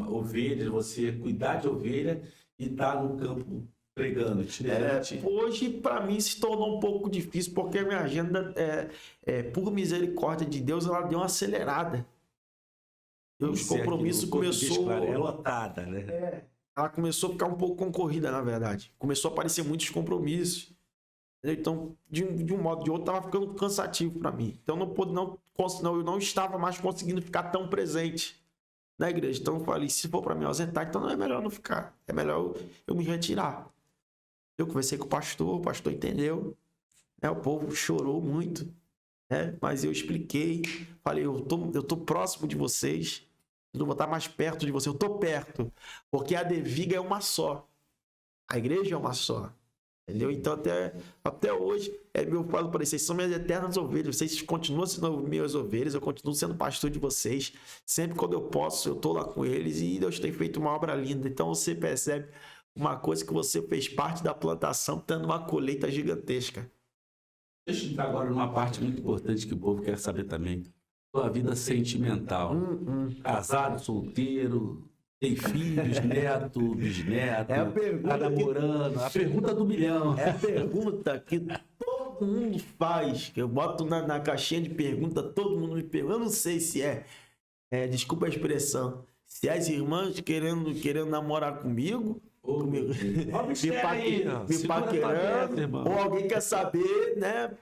ovelhas, você cuidar de ovelha e estar no campo pregando, itinerante. Hoje, para mim, se tornou um pouco difícil, porque a minha agenda, por misericórdia de Deus, ela deu uma acelerada. Os compromissos começou... É lotada, né? Ela começou a ficar um pouco concorrida, na verdade. Começou a aparecer muitos compromissos. Então, de um modo ou de outro, estava ficando cansativo para mim. Então, eu não estava mais conseguindo ficar tão presente na igreja. Então, eu falei, se for para me ausentar, então não é melhor não ficar. É melhor eu me retirar. Eu conversei com o pastor entendeu. O povo chorou muito, mas eu expliquei. Falei, eu tô próximo de vocês. Eu não vou estar mais perto de vocês. Eu tô perto. Porque a Deviga é uma só. A igreja é uma só. Entendeu? Então, até hoje, eu falo para vocês, são minhas eternas ovelhas. Vocês continuam sendo minhas ovelhas, eu continuo sendo pastor de vocês. Sempre quando eu posso, eu estou lá com eles e Deus tem feito uma obra linda. Então, você percebe uma coisa que você fez parte da plantação, tendo uma colheita gigantesca. Deixa eu entrar agora numa parte muito importante que o povo quer saber também. Sua vida sentimental. Casado, solteiro... Tem filhos, neto, bisneto, tá namorando. A pergunta do milhão. É a pergunta que todo mundo faz. Que eu boto na caixinha de pergunta, todo mundo me pergunta. Eu não sei se desculpa a expressão, se as irmãs querendo namorar comigo, me paquerando, ou alguém quer saber, né?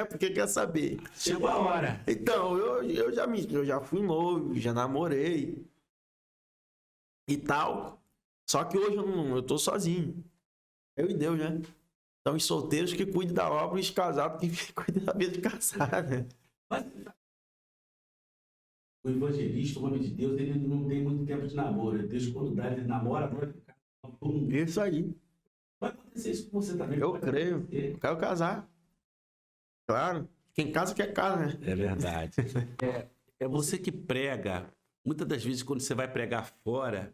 Porque quer saber. Chegou a hora. Então, eu já fui noivo, já namorei. E tal. Só que hoje eu tô sozinho. Eu e Deus, né? Então, os solteiros que cuidem da obra e os casados que cuidem da vida de casar, né? Mas o evangelista, o homem de Deus, ele não tem muito tempo de namoro. Deus, quando dá, ele namora, vai ficar todo mundo. Isso aí. Vai acontecer isso com você também. Eu creio. Eu quero casar. Claro. Quem casa quer casa, né? É verdade. É você que prega. Muitas das vezes, quando você vai pregar fora,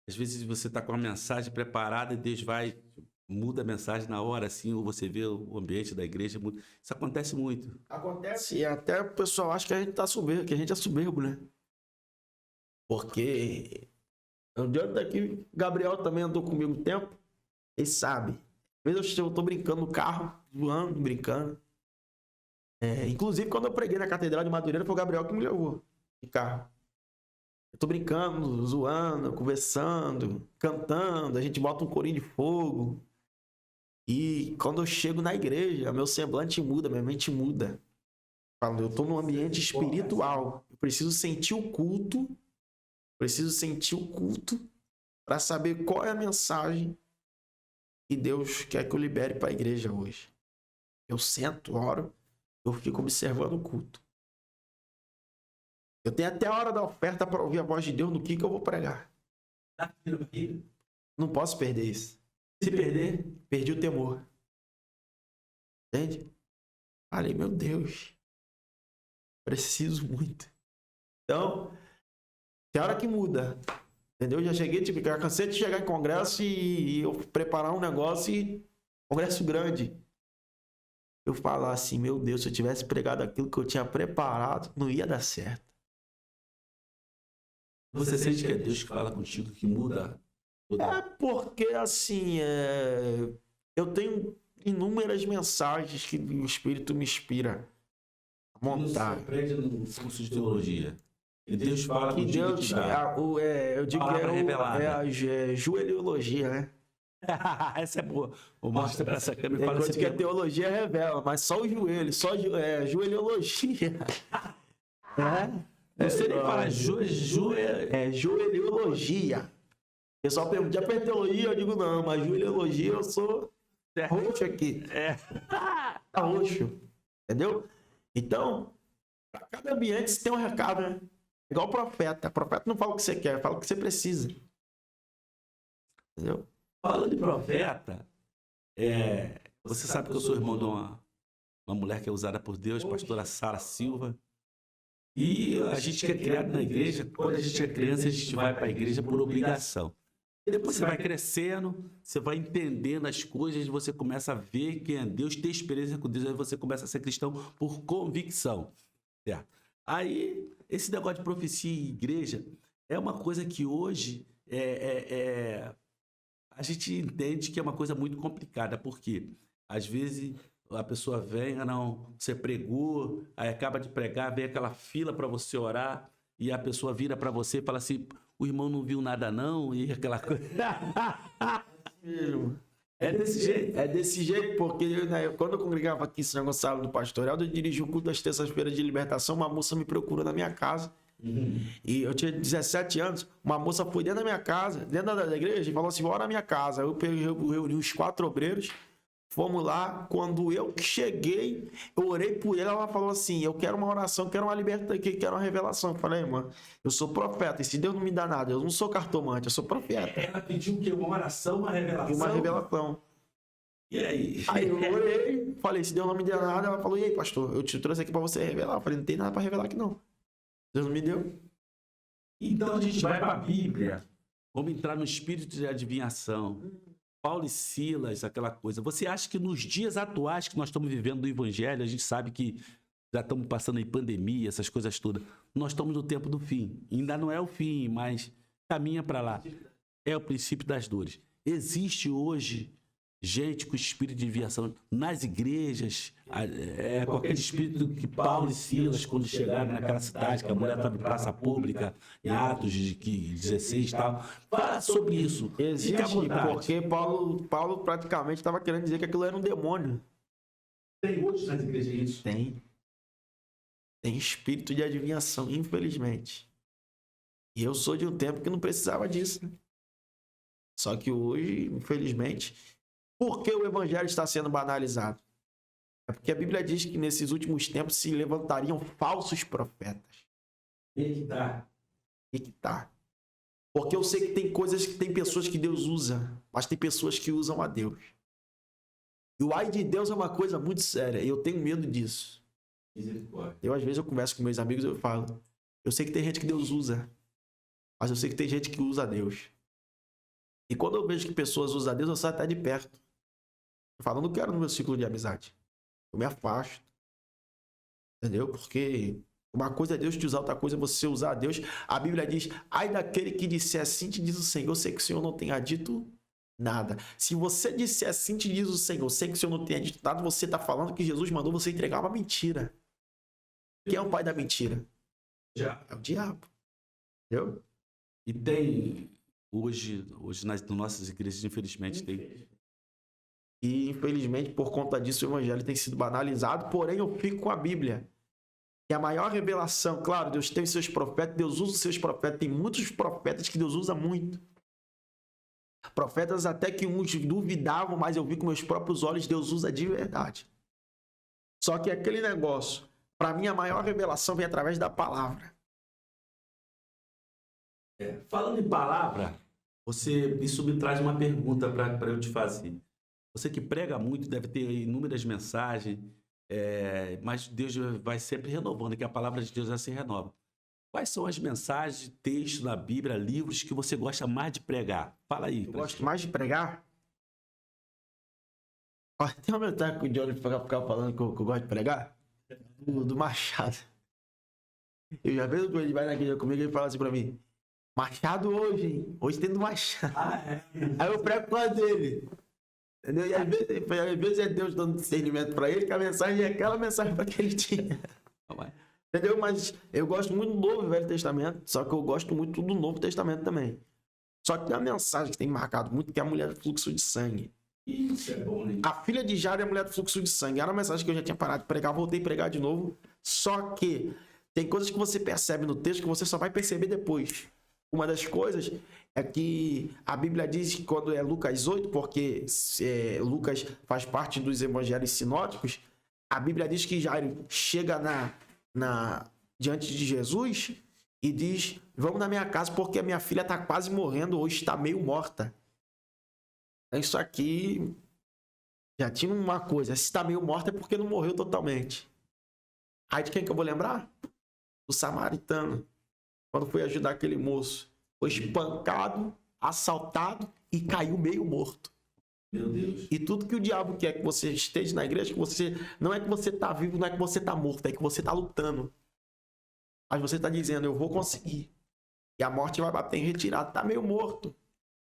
às vezes você está com uma mensagem preparada e Deus muda a mensagem na hora, assim, ou você vê o ambiente da igreja. Isso acontece muito. Acontece, e até o pessoal acha que a gente tá soberbo, que a gente é soberbo, né? Porque adiante daqui, Gabriel também andou comigo um tempo, ele sabe. Às vezes eu tô brincando no carro, zoando, brincando. Inclusive, quando eu preguei na Catedral de Madureira, foi o Gabriel que me levou de carro. Eu tô brincando, zoando, conversando, cantando, a gente bota um corinho de fogo. E quando eu chego na igreja, meu semblante muda, minha mente muda. Eu tô num ambiente espiritual. Eu preciso sentir o culto. Para saber qual é a mensagem que Deus quer que eu libere para a igreja hoje. Eu sento, oro. Eu fico observando o culto. Eu tenho até a hora da oferta para ouvir a voz de Deus no que eu vou pregar. Não posso perder isso. Se perder, perdi o temor. Entende? Falei, meu Deus. Preciso muito. Então, tem hora que muda. Entendeu? Já cheguei, já cansei de chegar em congresso e eu preparar um negócio e congresso grande, eu falar assim, meu Deus, se eu tivesse pregado aquilo que eu tinha preparado, não ia dar certo. Você sente que é Deus que fala contigo, que muda tudo? É porque, assim, eu tenho inúmeras mensagens que o Espírito me inspira a montar. Você aprende no curso de teologia. E Deus fala Que contigo Deus, te dá. eu digo que Palavra revelada. a joelhologia, né? Essa é boa. Mostra para essa câmera e Tem fala coisa assim. que a teologia revela, mas só o joelho, joelhologia. Não sei nem falar É joelhologia. O pessoal pergunta, já fez teologia? Eu digo, não, mas joelhologia eu sou roxo aqui. Tá roxo. Entendeu? Então, para cada ambiente você tem um recado, né? Igual o profeta. O profeta não fala o que você quer, fala o que você precisa. Entendeu? Falando de profeta, você sabe que eu sou irmão de uma mulher que é usada por Deus, pastora Sara Silva. E a gente que é criado na igreja, quando a gente é criança, a gente vai para a igreja por obrigação. E depois você vai crescendo, você vai entendendo as coisas, você começa a ver quem é Deus, ter experiência com Deus, aí você começa a ser cristão por convicção. Certo? Aí, esse negócio de profecia e igreja é uma coisa que hoje a gente entende que é uma coisa muito complicada, porque às vezes a pessoa vem, não, você pregou, aí acaba de pregar, vem aquela fila para você orar, e a pessoa vira para você e fala assim, o irmão não viu nada não, e aquela coisa. É desse jeito. É desse jeito, porque quando eu congregava aqui em São Gonçalo do Pastoral, eu dirigi o culto das terças-feiras de libertação, uma moça me procurou na minha casa. E eu tinha 17 anos, uma moça foi dentro da minha casa, dentro da igreja, e falou assim, bora na minha casa. Eu reuni os 4 obreiros, fomos lá. Quando eu cheguei, eu orei por ela falou assim, eu quero uma oração, quero uma libertação, quero uma revelação. Eu falei, irmã, eu sou profeta, e se Deus não me dá nada, eu não sou cartomante, eu sou profeta. Ela pediu o quê? Uma oração, uma revelação? Uma revelação. E aí? Aí eu orei, falei, se Deus não me der nada, ela falou, e aí, pastor, eu te trouxe aqui pra você revelar. Eu falei, não tem nada pra revelar aqui não. Deus não me deu. Então a gente vai para a Bíblia. Vamos entrar no espírito de adivinhação. Paulo e Silas, aquela coisa. Você acha que nos dias atuais que nós estamos vivendo do Evangelho, a gente sabe que já estamos passando aí pandemia, essas coisas todas. Nós estamos no tempo do fim. Ainda não é o fim, mas caminha para lá. É o princípio das dores. Existe hoje gente com espírito de desviação nas igrejas, com aquele espírito que Paulo e Silas, quando chegaram naquela cidade, que a mulher estava em praça pública, em Atos de 16 e tal. Fala sobre isso. Existe, porque Paulo praticamente estava querendo dizer que aquilo era um demônio. Tem hoje nas igrejas isso? Tem. Tem espírito de adivinhação, infelizmente. E eu sou de um tempo que não precisava disso, né? Só que hoje, infelizmente, por que o evangelho está sendo banalizado? É porque a Bíblia diz que nesses últimos tempos se levantariam falsos profetas. E que tá. Porque eu sei que tem coisas que tem pessoas que Deus usa, mas tem pessoas que usam a Deus. E o ai de Deus é uma coisa muito séria, e eu tenho medo disso. Eu, às vezes, eu converso com meus amigos e eu falo, eu sei que tem gente que Deus usa, mas eu sei que tem gente que usa a Deus. E quando eu vejo que pessoas usam a Deus, eu saio até de perto. Eu falo, eu não quero no meu ciclo de amizade. Eu me afasto. Entendeu? Porque uma coisa é Deus te usar, outra coisa é você usar a Deus. A Bíblia diz, ai daquele que disser assim te diz o Senhor, sei que o Senhor não tenha dito nada. Se você disser assim te diz o Senhor, sei que o Senhor não tenha dito nada, você está falando que Jesus mandou você entregar uma mentira. Quem é o pai da mentira? É o diabo. Entendeu? E tem, hoje nas nossas igrejas, infelizmente, tem. E, infelizmente, por conta disso, o evangelho tem sido banalizado. Porém, eu fico com a Bíblia. E a maior revelação, claro, Deus tem seus profetas, Deus usa os seus profetas. Tem muitos profetas que Deus usa muito. Profetas até que uns duvidavam, mas eu vi com meus próprios olhos, Deus usa de verdade. Só que aquele negócio, para mim, a maior revelação vem através da palavra. Falando em palavra, isso me traz uma pergunta para eu te fazer. Você que prega muito, deve ter inúmeras mensagens, mas Deus vai sempre renovando, que a palavra de Deus já se renova. Quais são as mensagens, textos na Bíblia, livros que você gosta mais de pregar? Fala aí. Eu gosto mais de pregar? Ó, tem uma mensagem que o Johnny ficava falando que eu gosto de pregar. Do Machado. Eu já vejo quando ele vai na igreja comigo e ele fala assim pra mim: Machado hoje, hein? Hoje tem do Machado. Aí eu prego com a dele. Entendeu? E às vezes é Deus dando discernimento pra ele, que a mensagem é aquela mensagem pra que ele tinha. Entendeu? Mas eu gosto muito do Novo e Velho Testamento, só que eu gosto muito do Novo Testamento também. Só que tem uma mensagem que tem marcado muito, que é a mulher do fluxo de sangue. Isso é bom, né? A filha de Jairo é a mulher do fluxo de sangue. Era uma mensagem que eu já tinha parado de pregar, voltei a pregar de novo. Só que tem coisas que você percebe no texto que você só vai perceber depois. Uma das coisas é que a Bíblia diz que quando é Lucas 8, porque Lucas faz parte dos evangelhos sinóticos, a Bíblia diz que Jairo chega diante de Jesus e diz: vamos na minha casa porque a minha filha está quase morrendo, hoje está meio morta. Isso aqui já tinha uma coisa: se está meio morta é porque não morreu totalmente. Aí de quem que eu vou lembrar? Do samaritano, quando foi ajudar aquele moço. Foi espancado, assaltado e caiu meio morto. Meu Deus. E tudo que o diabo quer que você esteja na igreja, que você não é que você está vivo, não é que você está morto, é que você está lutando. Mas você está dizendo: eu vou conseguir. E a morte vai bater em retirada. Está meio morto.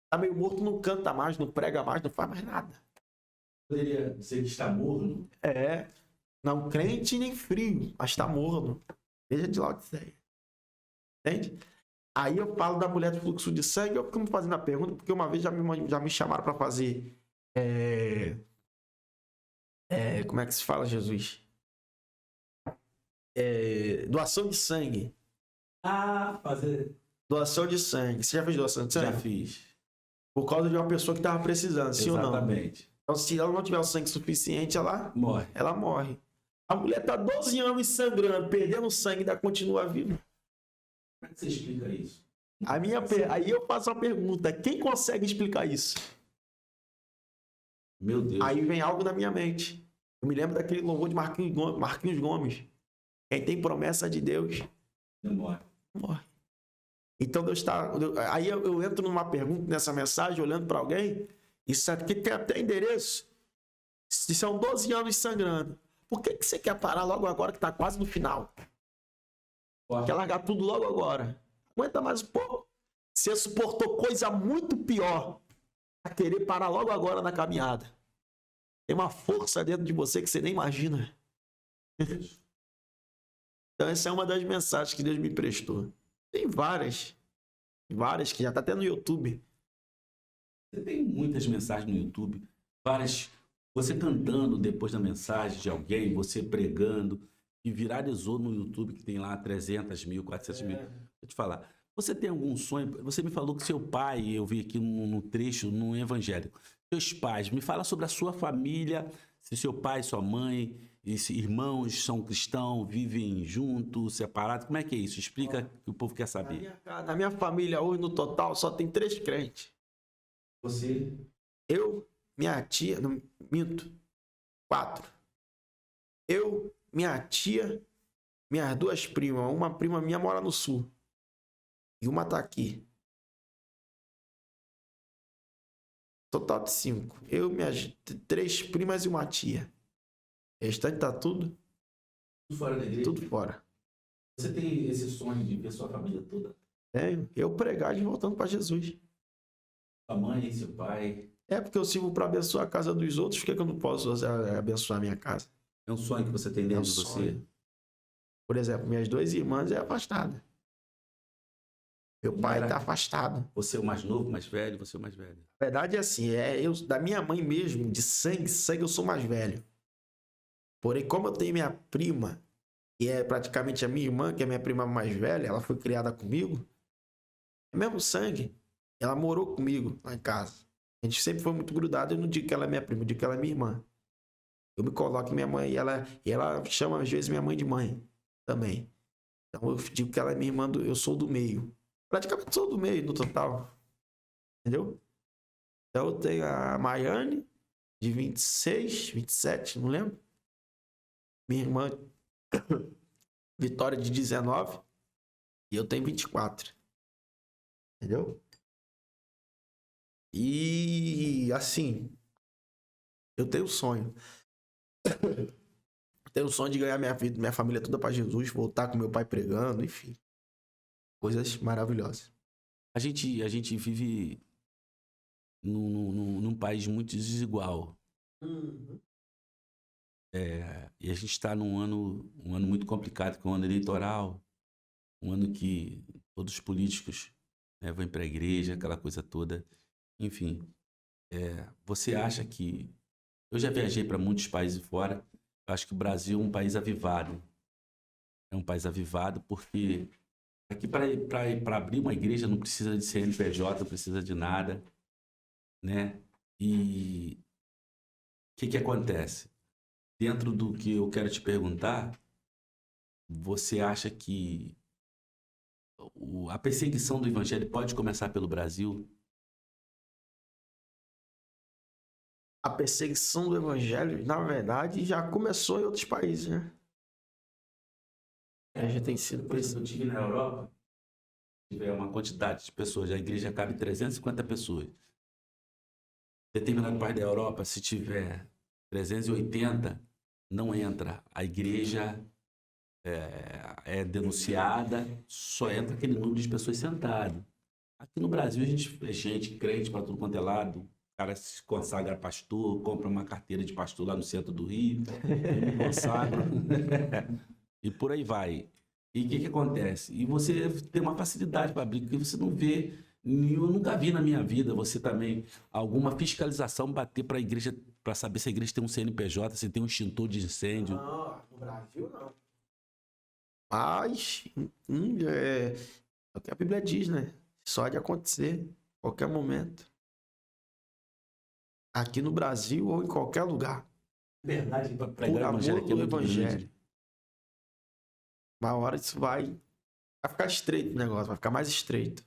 Está meio morto, não canta mais, não prega mais, não faz mais nada. Poderia ser que está morno. É. Não crente nem frio, mas está morno. Veja de Laodiceia. Entende? Aí eu falo da mulher do fluxo de sangue, eu fico me fazendo a pergunta, porque uma vez já me chamaram para fazer. Como é que se fala, Jesus? Doação de sangue. Fazer. Doação de sangue. Você já fez doação de sangue? Já fiz. Por causa de uma pessoa que estava precisando, sim ou não? Exatamente. Então, se ela não tiver o sangue suficiente, ela morre. A mulher está 12 anos sangrando, perdendo sangue e ainda continua viva. Como é que você explica isso? Aí eu faço uma pergunta: quem consegue explicar isso? Meu Deus. Aí vem algo na minha mente. Eu me lembro daquele louvor de Marquinhos Gomes. Quem tem promessa de Deus não morre. Então Deus está. Aí eu entro numa pergunta nessa mensagem, olhando para alguém. Isso aqui tem até endereço. Se são 12 anos sangrando, por que você quer parar logo agora que está quase no final? Quer largar tudo logo agora? Aguenta mais um pouco. Você suportou coisa muito pior para querer parar logo agora na caminhada. Tem uma força dentro de você que você nem imagina. Então essa é uma das mensagens que Deus me prestou. Tem várias que já está até no YouTube. Você tem muitas mensagens no YouTube, várias. Você cantando depois da mensagem de alguém, você pregando, e viralizou no YouTube, que tem lá 300 mil, 400 mil. Vou te falar, você tem algum sonho? Você me falou que seu pai, eu vi aqui no trecho, no Evangelho, seus pais, me fala sobre a sua família, se seu pai, sua mãe, irmãos são cristãos, vivem juntos, separados, como é que é isso? Explica que o povo quer saber. Na minha família hoje, no total, só tem 3 crentes. Você? Eu, minha tia, não, minto, 4. Eu, minha tia, minhas 2 primas. Uma prima minha mora no sul. E uma tá aqui. Total de 5. Eu, minhas 3 primas e uma tia. O restante tá tudo Fora da igreja? Tudo fora. Você tem esse sonho de ver sua família toda? Tenho. Eu pregar e voltando para Jesus. Sua mãe, seu pai? É porque eu sirvo para abençoar a casa dos outros. Por que eu não posso abençoar a minha casa? É um sonho que você tem dentro de você? Sonho. Por exemplo, minhas 2 irmãs é afastada. Meu pai está afastado. Você é o mais novo, mais velho? Você é o mais velho? A verdade é assim, da minha mãe mesmo, de sangue, eu sou mais velho. Porém, como eu tenho minha prima, que é praticamente a minha irmã, que é minha prima mais velha, ela foi criada comigo, é mesmo sangue. Ela morou comigo lá em casa. A gente sempre foi muito grudado. Eu não digo que ela é minha prima, eu digo que ela é minha irmã. Eu me coloco em minha mãe e ela chama às vezes minha mãe de mãe também. Então eu digo que ela é minha irmã, eu sou do meio. Praticamente sou do meio no total. Entendeu? Então eu tenho a Maiane, de 26, 27, não lembro. Minha irmã Vitória, de 19. E eu tenho 24. Entendeu? E assim, Eu tenho um sonho. Tenho o sonho de ganhar minha vida, minha família toda para Jesus, voltar com meu pai pregando, enfim. Coisas maravilhosas. A gente vive num país muito desigual. E a gente está num ano muito complicado, que é um ano eleitoral, um ano que todos os políticos, né, vão para a igreja, aquela coisa toda. Enfim, você acha que... Eu já viajei para muitos países fora, eu acho que o Brasil é um país avivado. É um país avivado porque aqui para abrir uma igreja não precisa de CNPJ, não precisa de nada, né? E o que acontece? Dentro do que eu quero te perguntar, você acha que a perseguição do evangelho pode começar pelo Brasil? A perseguição do evangelho, na verdade, já começou em outros países, né? Já tem sido Por exemplo, eu estive na Europa, tiver uma quantidade de pessoas, a igreja cabe 350 pessoas. Determinado país da Europa, se tiver 380, não entra. A igreja é denunciada, só entra aquele número de pessoas sentadas. Aqui no Brasil, a gente é gente crente para tudo quanto é lado. O cara se consagra pastor, compra uma carteira de pastor lá no centro do Rio, eu me consagro. E por aí vai. E o que acontece? E você tem uma facilidade para abrir, porque você não vê, eu nunca vi na minha vida, você também, alguma fiscalização bater para a igreja, para saber se a igreja tem um CNPJ, se tem um extintor de incêndio. Não, no Brasil não. Mas, é o que a Bíblia diz, né? Só de acontecer, a qualquer momento. Aqui no Brasil ou em qualquer lugar. Verdade, para Por pregar o amor evangelho aqui é do muito evangelho. grande. Uma hora isso vai ficar estreito o negócio, vai ficar mais estreito.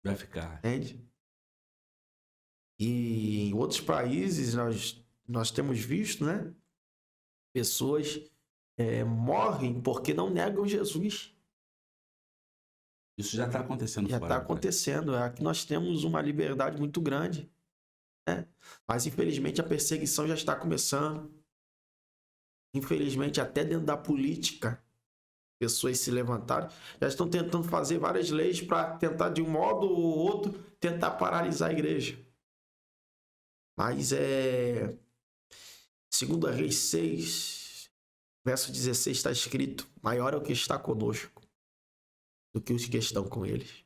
Vai ficar. Entende? E em outros países nós temos visto, né? Pessoas morrem porque não negam Jesus. Isso já está acontecendo Já fora está do país. acontecendo. Aqui nós temos uma liberdade muito grande, né? Mas infelizmente a perseguição já está começando. Infelizmente até dentro da política, pessoas se levantaram, já estão tentando fazer várias leis para tentar de um modo ou outro tentar paralisar a igreja. Mas 2 Reis 6, verso 16 está escrito: maior é o que está conosco do que os que estão com eles.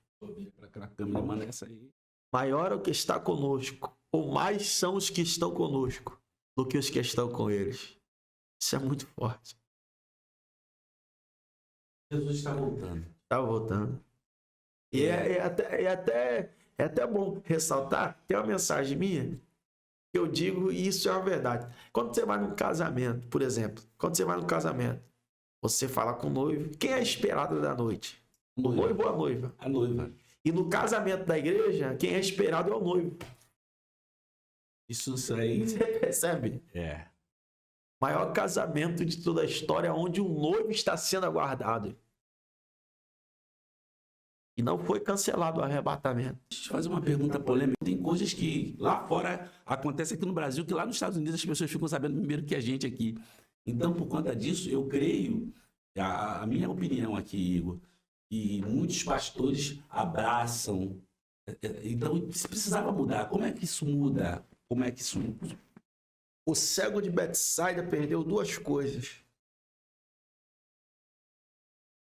Para aquela câmera, manda essa aí. Maior é o que está conosco, ou mais são os que estão conosco do que os que estão com eles. Isso é muito forte. Jesus está voltando. Está voltando. E é até bom ressaltar, tem uma mensagem minha que eu digo, e isso é uma verdade. Quando você vai num casamento, por exemplo, você fala com o noivo, quem é a esperada da noite? O noivo ou a noiva? A noiva. E no casamento da igreja, quem é esperado é o noivo. Isso aí. Você percebe? É. Maior casamento de toda a história, onde o noivo está sendo aguardado. E não foi cancelado o arrebatamento. Deixa eu fazer uma pergunta polêmica. Tem coisas que lá fora acontecem aqui no Brasil, que lá nos Estados Unidos as pessoas ficam sabendo primeiro que a gente aqui. Então, por conta disso, eu creio, a minha opinião aqui, Igor, que muitos pastores abraçam. Então, se precisava mudar, como é que isso muda? Como é que isso muda? O cego de Betsaida perdeu duas coisas.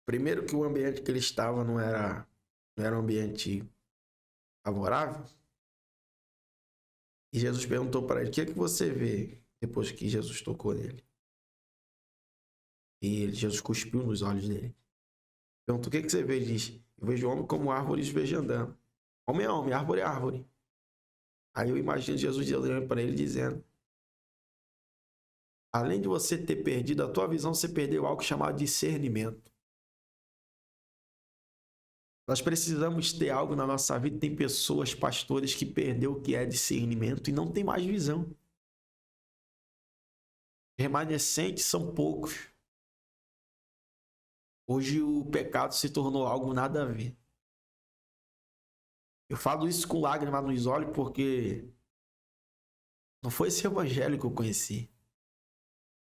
Primeiro, que o ambiente que ele estava não era um ambiente favorável. E Jesus perguntou para ele: o que é que você vê depois que Jesus tocou nele? E Jesus cuspiu nos olhos dele. Perguntou: o que é que você vê? Ele diz: eu vejo o homem como árvore e vejo andando. Homem é homem, árvore é árvore. Aí eu imagino Jesus olhando para ele dizendo: além de você ter perdido a tua visão, você perdeu algo chamado discernimento. Nós precisamos ter algo na nossa vida. Tem pessoas, pastores, que perdeu o que é discernimento e não tem mais visão. Remanescentes são poucos. Hoje o pecado se tornou algo nada a ver. Eu falo isso com lágrimas nos olhos porque Não foi esse evangelho que eu conheci.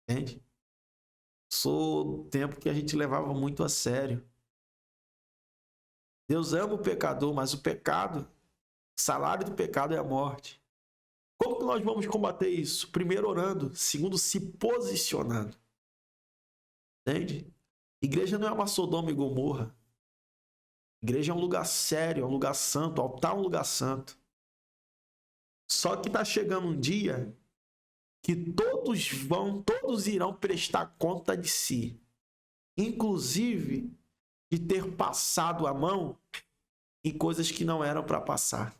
Entende? Sou do tempo que a gente levava muito a sério. Deus ama o pecador, mas o pecado, o salário do pecado é a morte. Como que nós vamos combater isso? Primeiro orando, segundo se posicionando. Entende? Igreja não é uma Sodoma e Gomorra. Igreja é um lugar sério, é um lugar santo, altar é um lugar santo. Só que está chegando um dia que todos irão prestar conta de si. Inclusive de ter passado a mão em coisas que não eram para passar.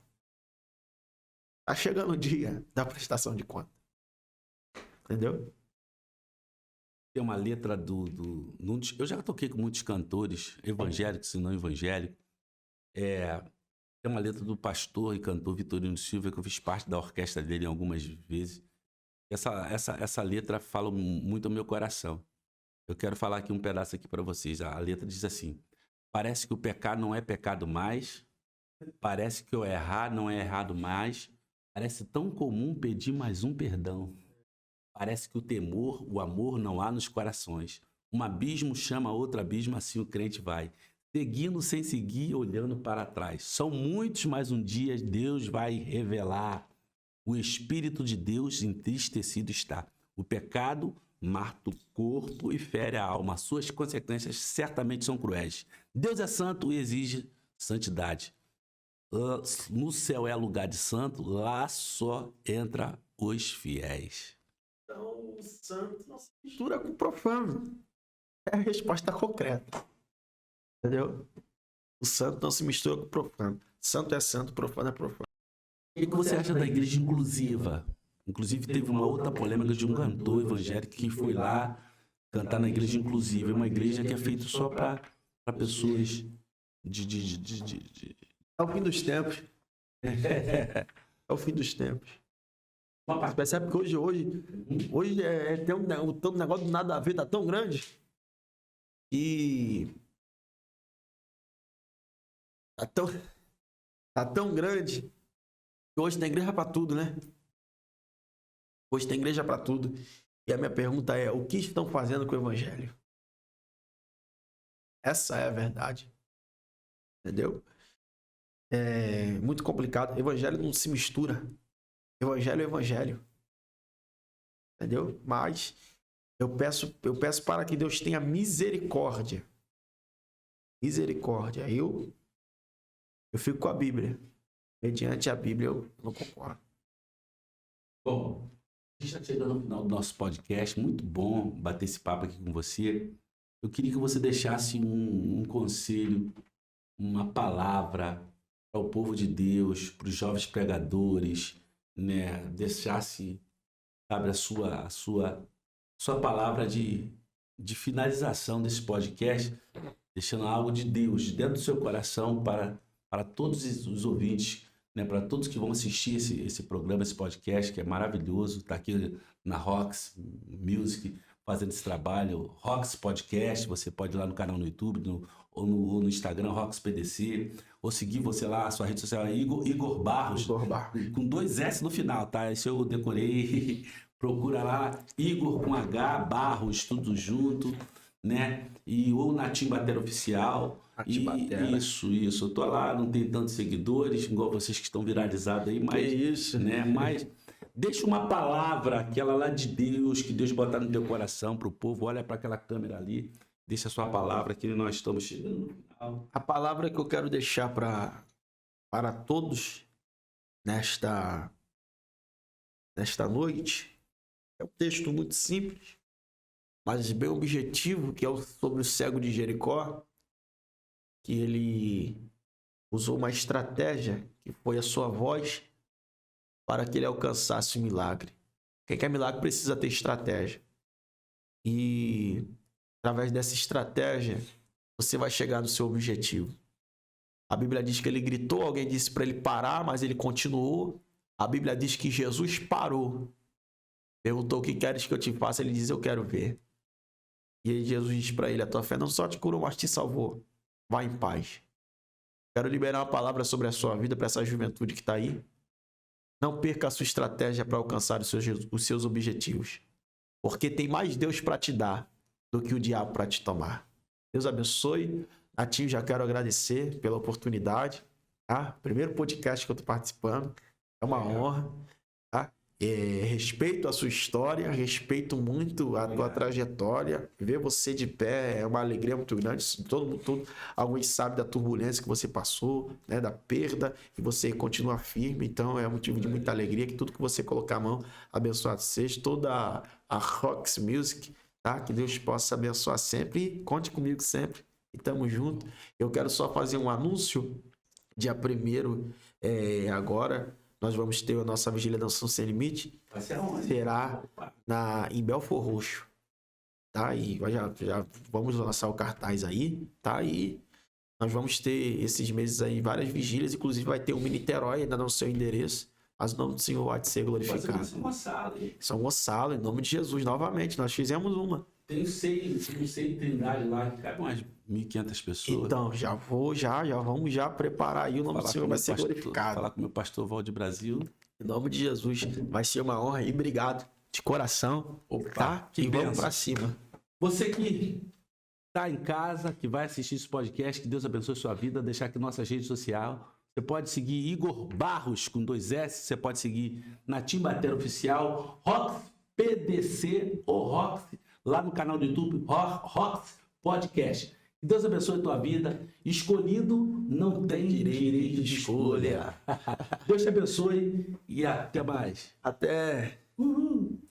Está chegando o dia da prestação de conta. Entendeu? Tem uma letra eu já toquei com muitos cantores evangélicos e não evangélicos. Tem uma letra do pastor e cantor Vitorino Silva, que eu fiz parte da orquestra dele algumas vezes. Essa letra fala muito ao meu coração. Eu quero falar aqui um pedaço aqui para vocês. A letra diz assim: parece que o pecado não é pecado mais, parece que o errar não é errado mais, parece tão comum pedir mais um perdão. Parece que o temor, o amor não há nos corações. Um abismo chama outro abismo, assim o crente vai. Seguindo sem seguir, olhando para trás. São muitos, mas um dia Deus vai revelar. O Espírito de Deus entristecido está. O pecado mata o corpo e fere a alma. Suas consequências certamente são cruéis. Deus é santo e exige santidade. No céu é lugar de santo, lá só entra os fiéis. Então, o santo não se mistura com o profano. É a resposta concreta. Entendeu? O santo não se mistura com o profano. Santo é santo, profano é profano. O que você acha da igreja inclusiva? Inclusive, teve uma outra polêmica de um cantor evangélico que foi lá cantar na igreja inclusiva. É uma igreja que é feita só para pessoas É o fim dos tempos. É o fim dos tempos. Você percebe que hoje tem um negócio de nada a ver, tá tão grande. E tá tão grande que hoje tem igreja para tudo, né? Hoje tem igreja para tudo. E a minha pergunta é: o que estão fazendo com o evangelho? Essa é a verdade. Entendeu? É muito complicado. Evangelho não se mistura. Evangelho é evangelho. Entendeu? Mas eu peço para que Deus tenha misericórdia. Misericórdia. Eu fico com a Bíblia. Mediante a Bíblia eu não concordo. Bom, a gente está chegando no final do nosso podcast. Muito bom bater esse papo aqui com você. Eu queria que você deixasse um conselho, uma palavra para o povo de Deus, para os jovens pregadores, né? Deixasse, sabe, a sua palavra de finalização desse podcast, deixando algo de Deus de dentro do seu coração para todos os ouvintes, né? Para todos que vão assistir esse programa, esse podcast, que é maravilhoso. Está aqui na Rox Music fazendo esse trabalho, Rox Podcast. Você pode ir lá no canal no YouTube ou no Instagram, Rox PDC, ou seguir você lá, a sua rede social é Igor Barros, com 2 S no final, tá? Isso eu decorei. Procura lá, Igor com H, Barros, tudo junto, né? Ou na Timbater Oficial. Isso. Eu tô lá, não tem tantos seguidores, igual vocês que estão viralizados aí, mas... isso? Né? Mas deixa uma palavra, aquela lá de Deus, que Deus botar no teu coração pro povo. Olha para aquela câmera ali, deixa a sua palavra, que nós estamos chegando no final. A palavra que eu quero deixar para todos nesta noite é um texto muito simples, mas bem objetivo, que é sobre o cego de Jericó, que ele usou uma estratégia, que foi a sua voz, para que ele alcançasse o milagre. Quem quer milagre precisa ter estratégia. E através dessa estratégia, você vai chegar no seu objetivo. A Bíblia diz que ele gritou, alguém disse para ele parar, mas ele continuou. A Bíblia diz que Jesus parou. Perguntou: o que queres que eu te faça? Ele diz: eu quero ver. E aí Jesus disse para ele: a tua fé não só te curou, mas te salvou. Vá em paz. Quero liberar uma palavra sobre a sua vida, para essa juventude que está aí. Não perca a sua estratégia para alcançar os seus objetivos. Porque tem mais Deus para te dar do que o diabo para te tomar. Deus abençoe. Natinho, já quero agradecer pela oportunidade. Tá? Primeiro podcast que eu estou participando. É uma honra. Tá? Respeito a sua história, respeito muito a tua trajetória. Ver você de pé é uma alegria muito grande. Alguns sabem da turbulência que você passou, né, da perda, e você continua firme. Então é um motivo de muita alegria. Que tudo que você colocar a mão, abençoado seja. Toda a Rox Music, tá? Que Deus possa abençoar sempre. E conte comigo sempre. E tamo junto. Eu quero só fazer um anúncio. Dia 1º, agora. Nós vamos ter a nossa Vigília Dançando Sem Limite. Vai ser onde? Será em Belfor Roxo. Tá? E já vamos lançar o cartaz aí. Tá? E nós vamos ter esses meses aí várias vigílias. Inclusive vai ter um em Niterói, ainda não sei o endereço. Mas o nome do Senhor há de ser glorificado. São Gonçalo, hein? São Gonçalo, em nome de Jesus, novamente. Nós fizemos uma. Tem um seio Trindade lá, que cabe umas 1.500 pessoas. Então, vamos preparar aí. O nome do Senhor vai ser glorificado. Falar com o meu pastor Valdir Brasil. Em nome de Jesus, vai ser uma honra e obrigado de coração. Opa, tá? que E vamos bênção. pra cima. Você que está em casa, que vai assistir esse podcast, que Deus abençoe sua vida, deixar aqui nossas redes sociais. Você pode seguir Igor Barros com 2 S, você pode seguir na Timbater Oficial, Rox PDC ou Rox, lá no canal do YouTube, Rox Podcast. Que Deus abençoe a tua vida. Escolhido não tem direito de escolha. Deus te abençoe e até mais. Até. Uhul.